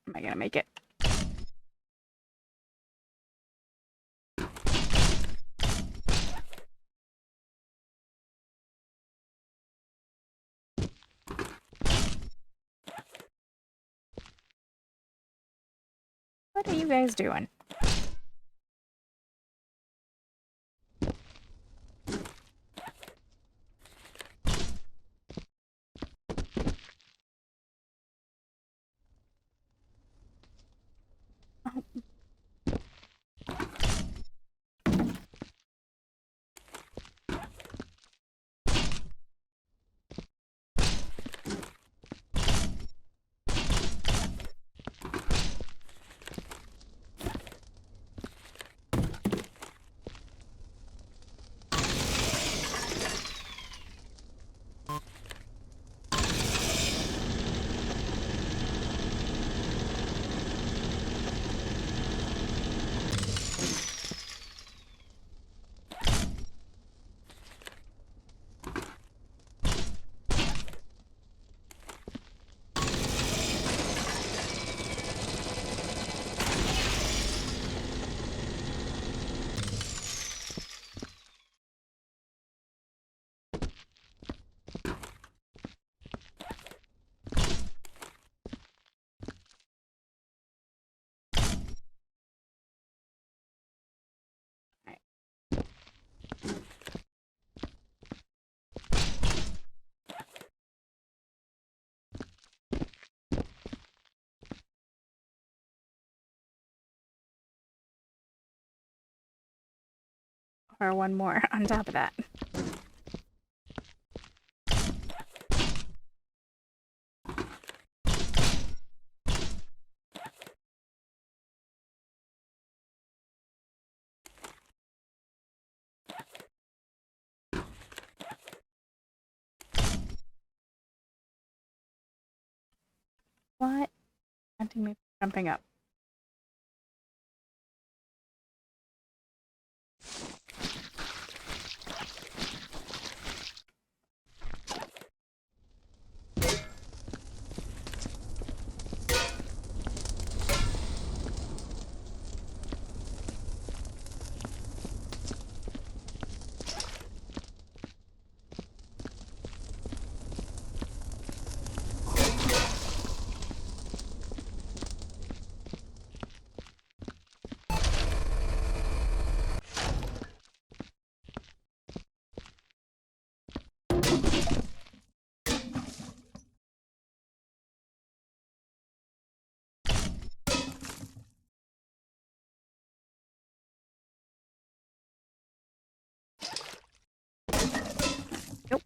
S1: Am I gonna make it? What are you guys doing? or one more on top of that. What? Preventing me from jumping up. Nope.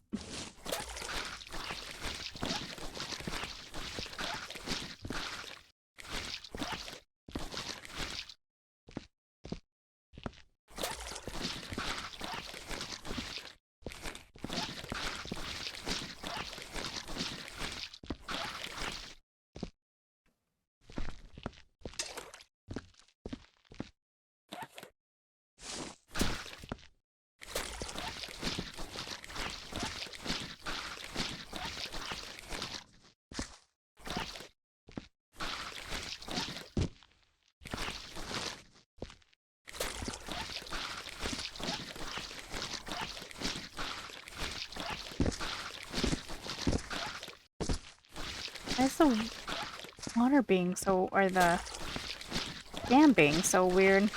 S1: Why is the water being so, or the dam being so weird?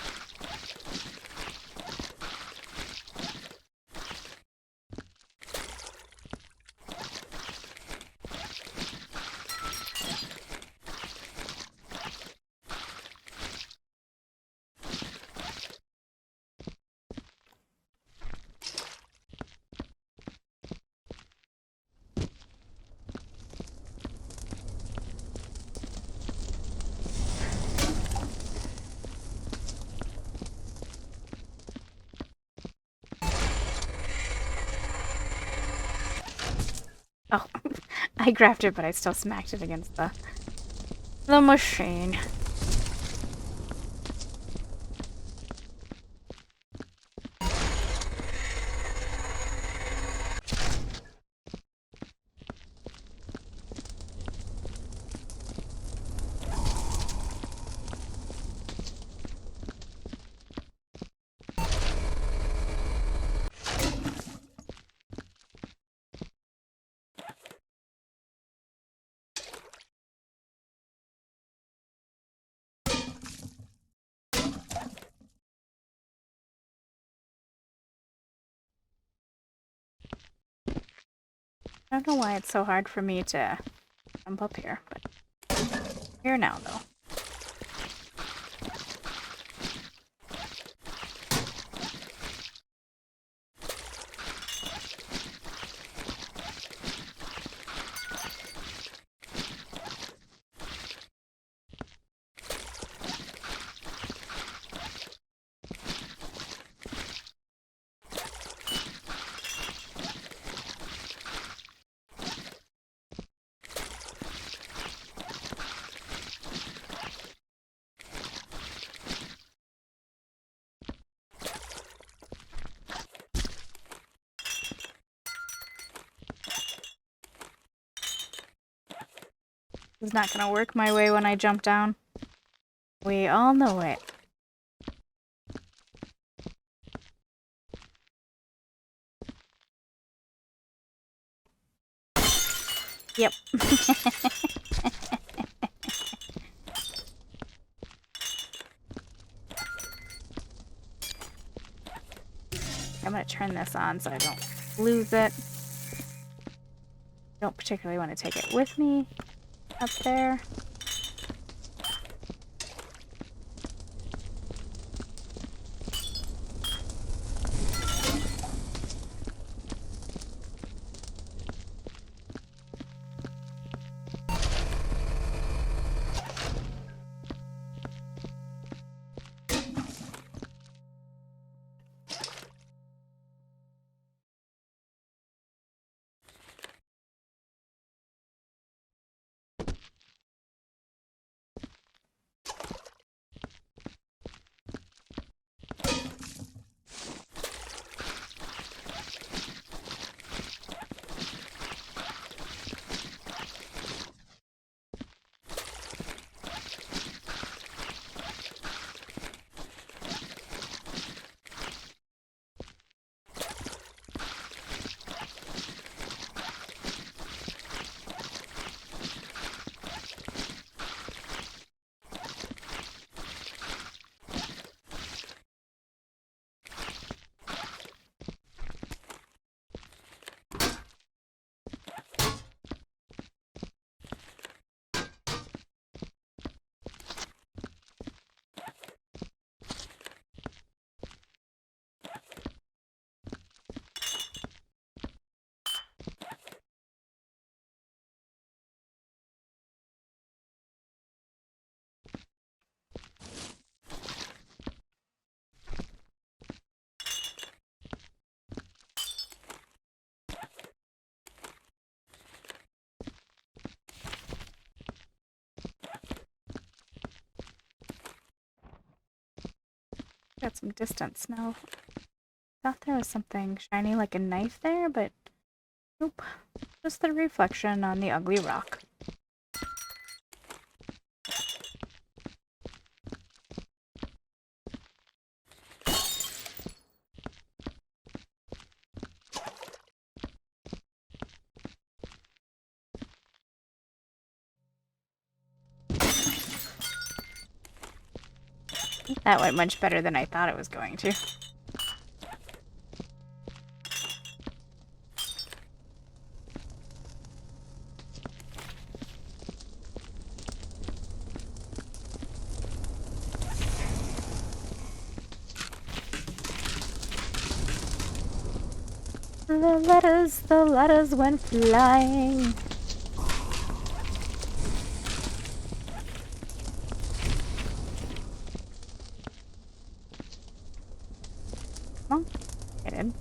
S1: Oh, I grabbed it, but I still smacked it against the machine. I don't know why it's so hard for me to jump up here, but here now, though. It's not gonna work my way when I jump down. We all know it. Yep. I'm gonna turn this on so I don't lose it. Don't particularly want to take it with me up there. at some distance now. Thought there was something shiny like a knife there, but nope. Just the reflection on the ugly rock. That went much better than I thought it was going to. The letters went flying. Come on, get in.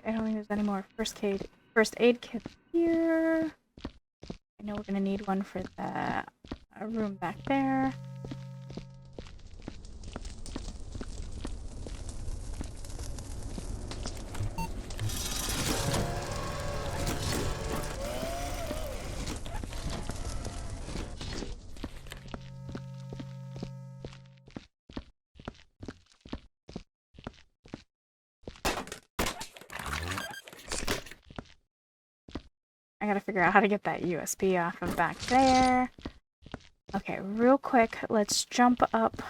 S1: I don't think there's any more first aid kits here. I know we're gonna need one for the room back there. I gotta figure out how to get that USB off of back there. Okay, real quick, let's jump up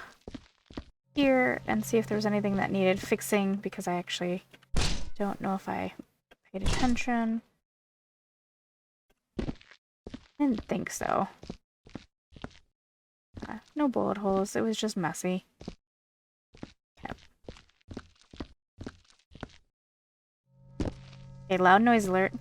S1: here and see if there's anything that needed fixing, because I actually don't know if I paid attention. I didn't think so. No bullet holes, it was just messy. Okay. Okay, loud noise alert.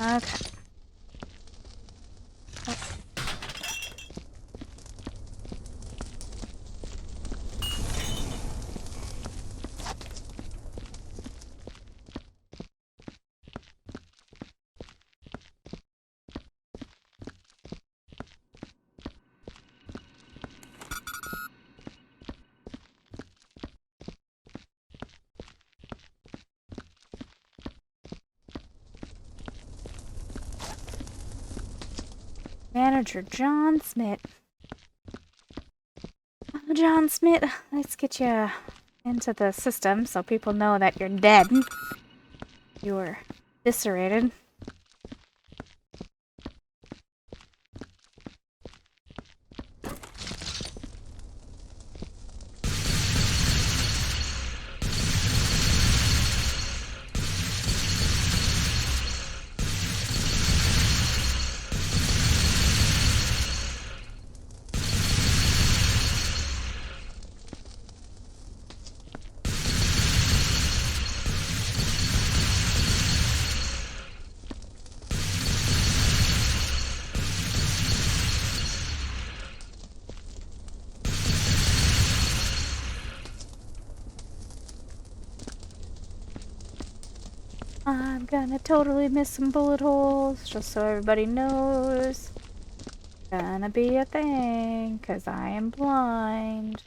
S1: Okay. Manager John Smith. Oh, John Smith, let's get you into the system so people know that you're dead. You were eviscerated. I'm gonna totally miss some bullet holes, just so everybody knows. Gonna be a thing, 'cause I am blind.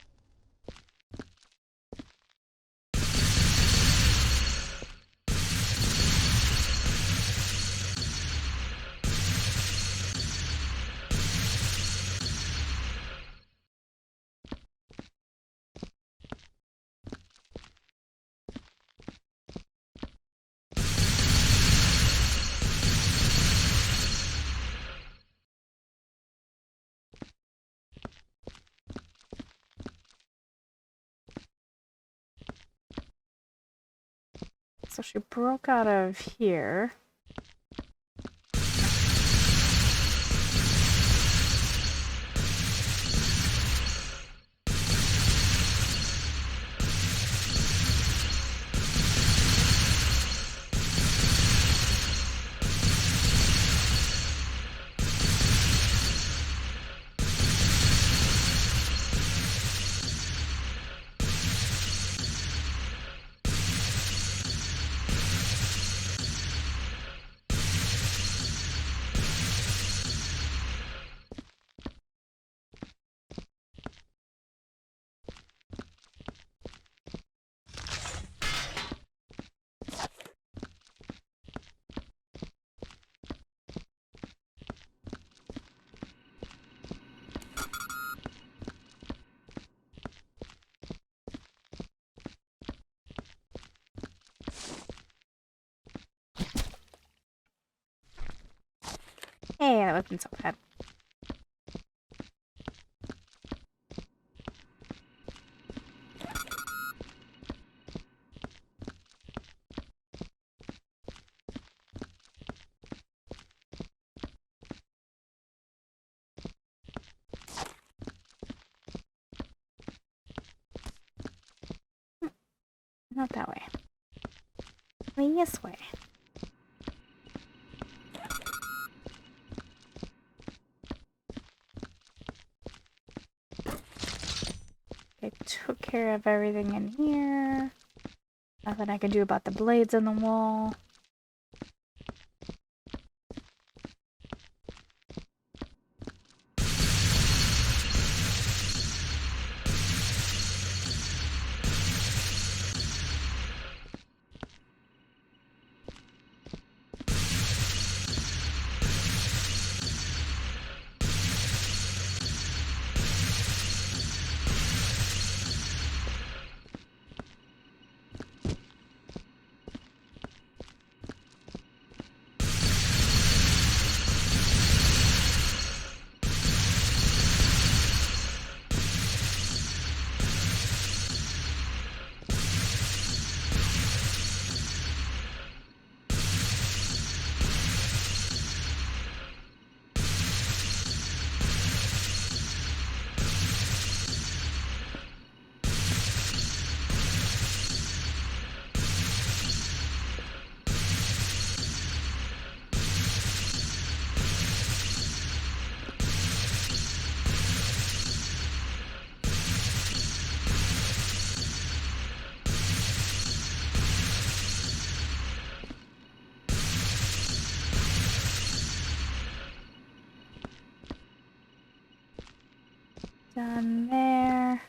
S1: So she broke out of here. Hey, that wasn't so bad. Not that way. This way. I took care of everything in here. Nothing I can do about the blades on the wall. Done there.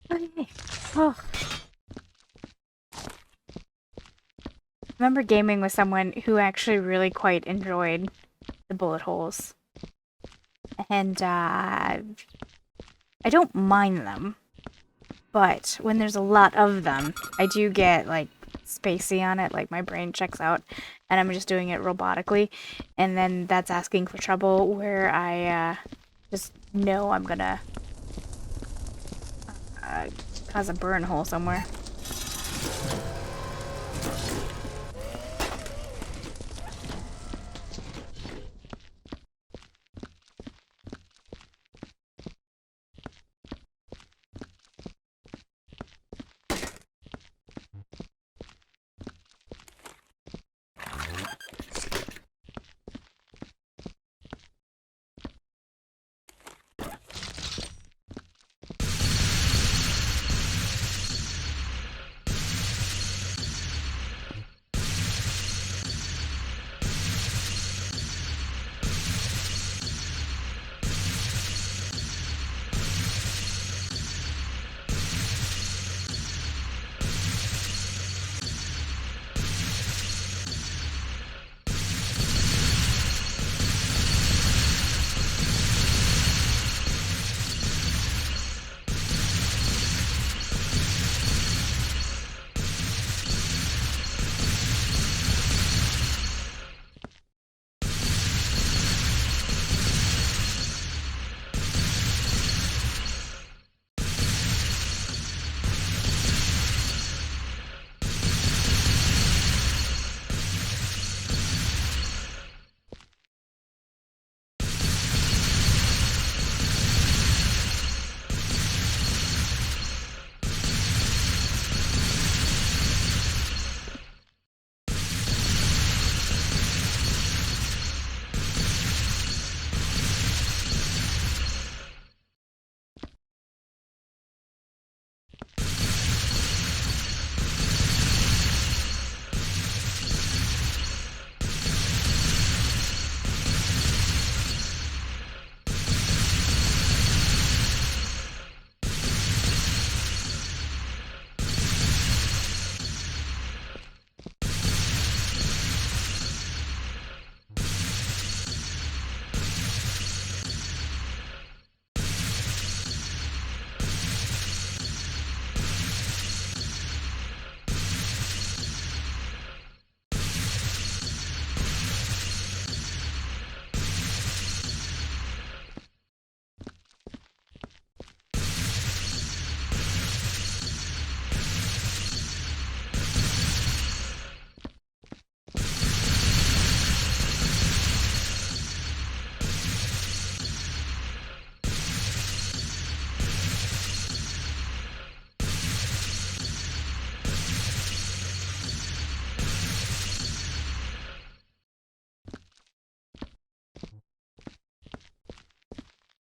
S1: Okay. Oh. I remember gaming with someone who actually really quite enjoyed the bullet holes. And, I don't mind them. But when there's a lot of them, I do get, like, spacey on it. Like, my brain checks out, and I'm just doing it robotically. And then that's asking for trouble, where I, just know I'm gonna cause a burn hole somewhere.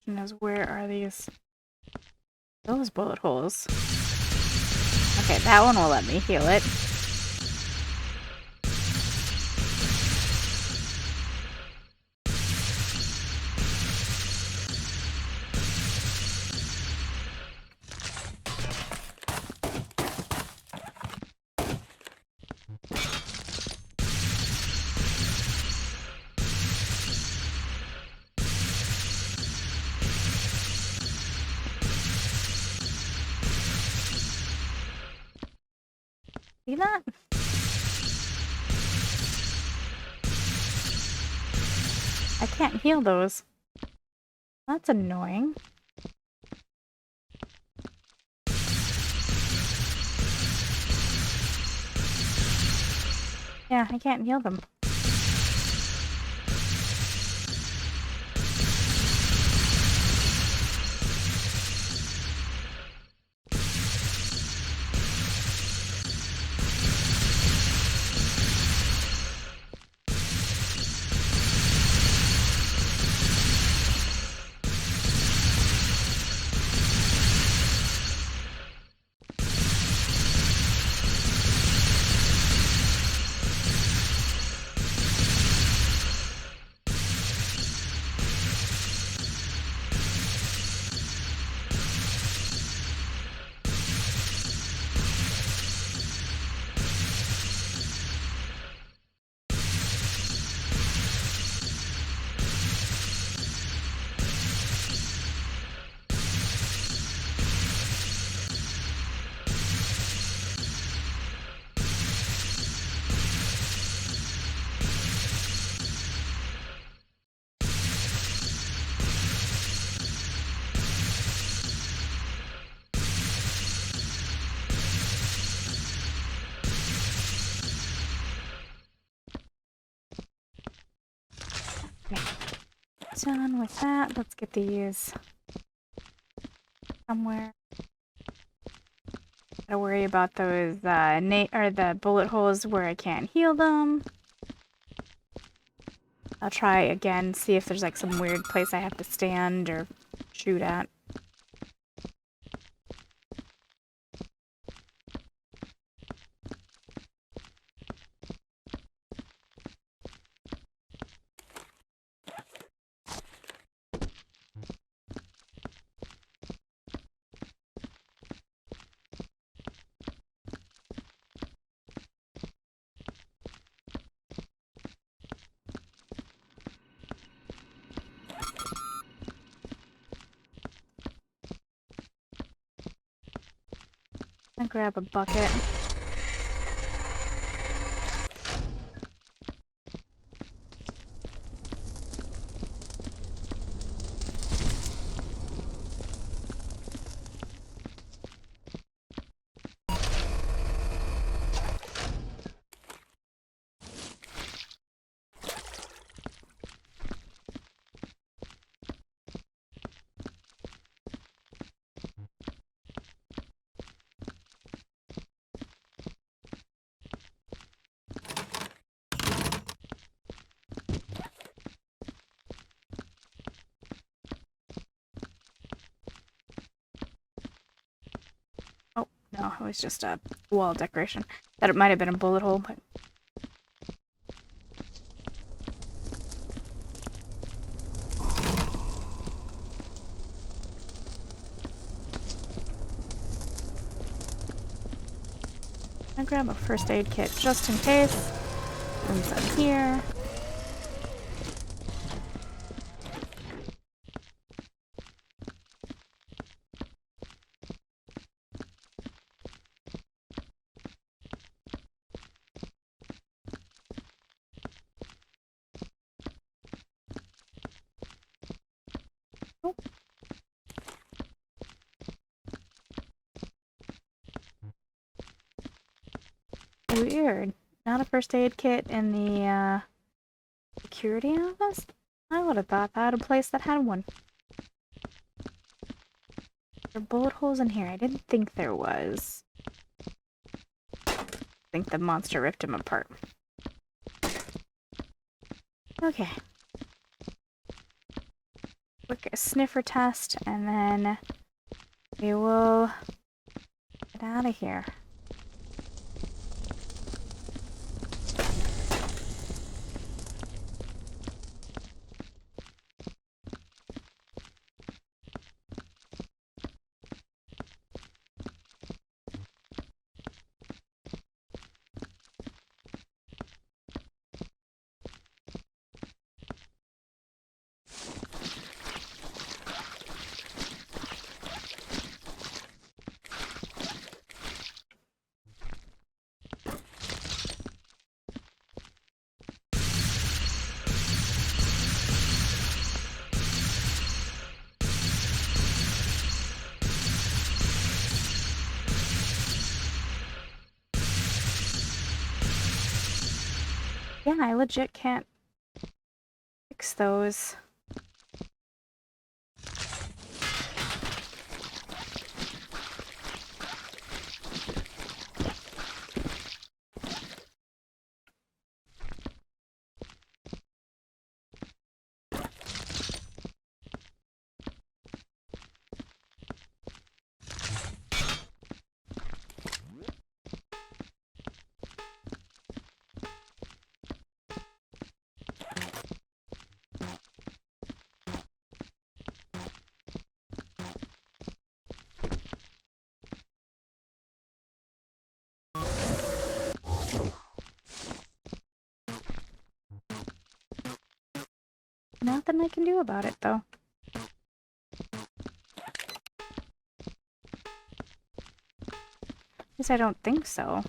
S1: question is, where are those bullet holes? Okay, that one will let me heal it. See that? I can't heal those. That's annoying. Yeah, I can't heal them. Done with that. Let's get these somewhere. Gotta worry about those the bullet holes where I can't heal them. I'll try again, see if there's like some weird place I have to stand or shoot at. I'll grab a bucket. No, it was just a wall decoration. Thought it might have been a bullet hole, but... I'll grab a first aid kit just in case. And some here. Oh. Weird. Not a first aid kit in the security office? I would have thought that had a place that had one. There are bullet holes in here. I didn't think there was. I think the monster ripped him apart. Okay. quick sniffer test, and then we will get out of here. Yeah, I legit can't fix those. Nothing I can do about it, though. At least I don't think so.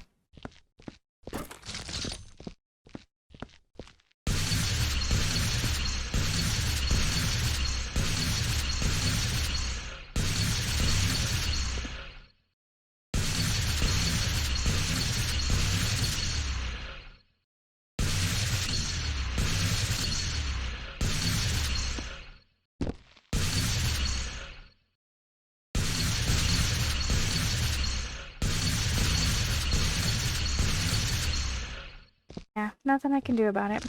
S1: Yeah, nothing I can do about it.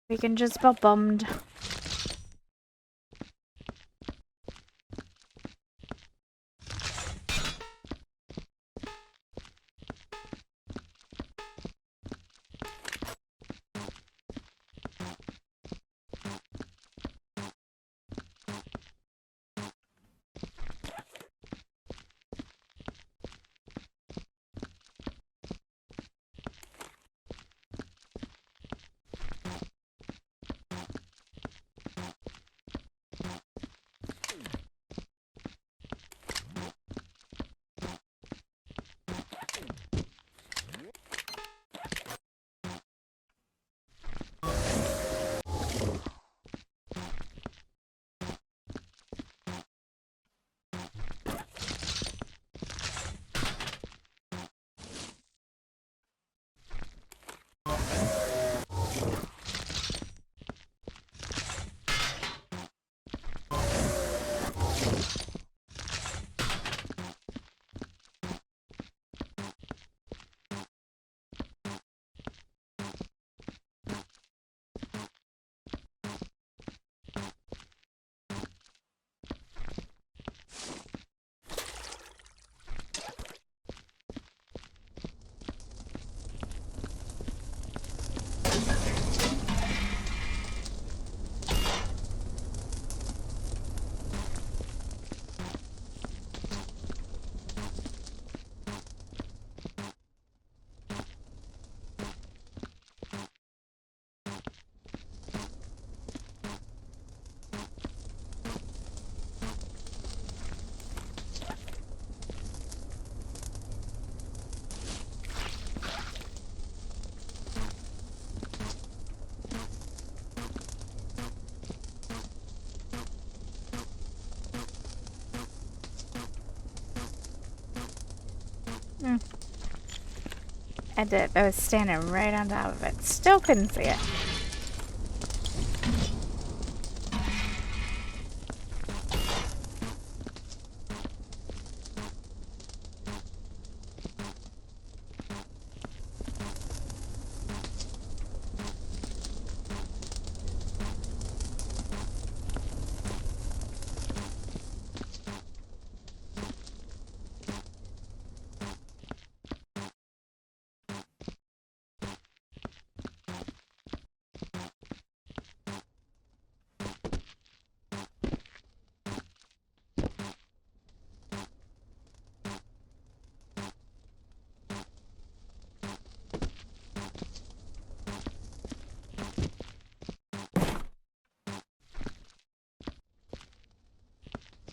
S1: We can just be bummed. I did. I was standing right on top of it. Still couldn't see it.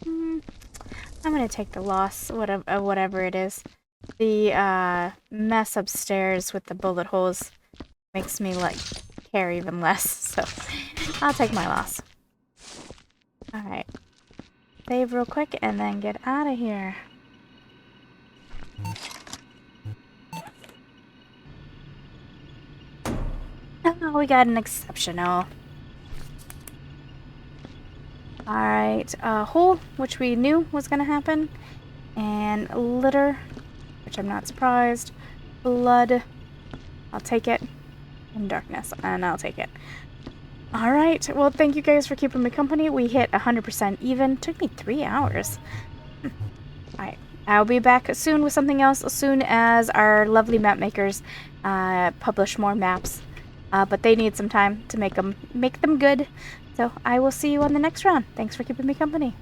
S1: I'm gonna take the loss, whatever it is. The mess upstairs with the bullet holes makes me like care even less, so I'll take my loss. Alright. Save real quick and then get out of here. Oh, we got an exceptional. Alright, hole, which we knew was gonna happen. And litter, which I'm not surprised. Blood, I'll take it. And darkness, and I'll take it. Alright, well, thank you guys for keeping me company. We hit 100% even. Took me 3 hours. Alright, I'll be back soon with something else as soon as our lovely map makers publish more maps. But they need some time to make them good. So I will see you on the next round. Thanks for keeping me company.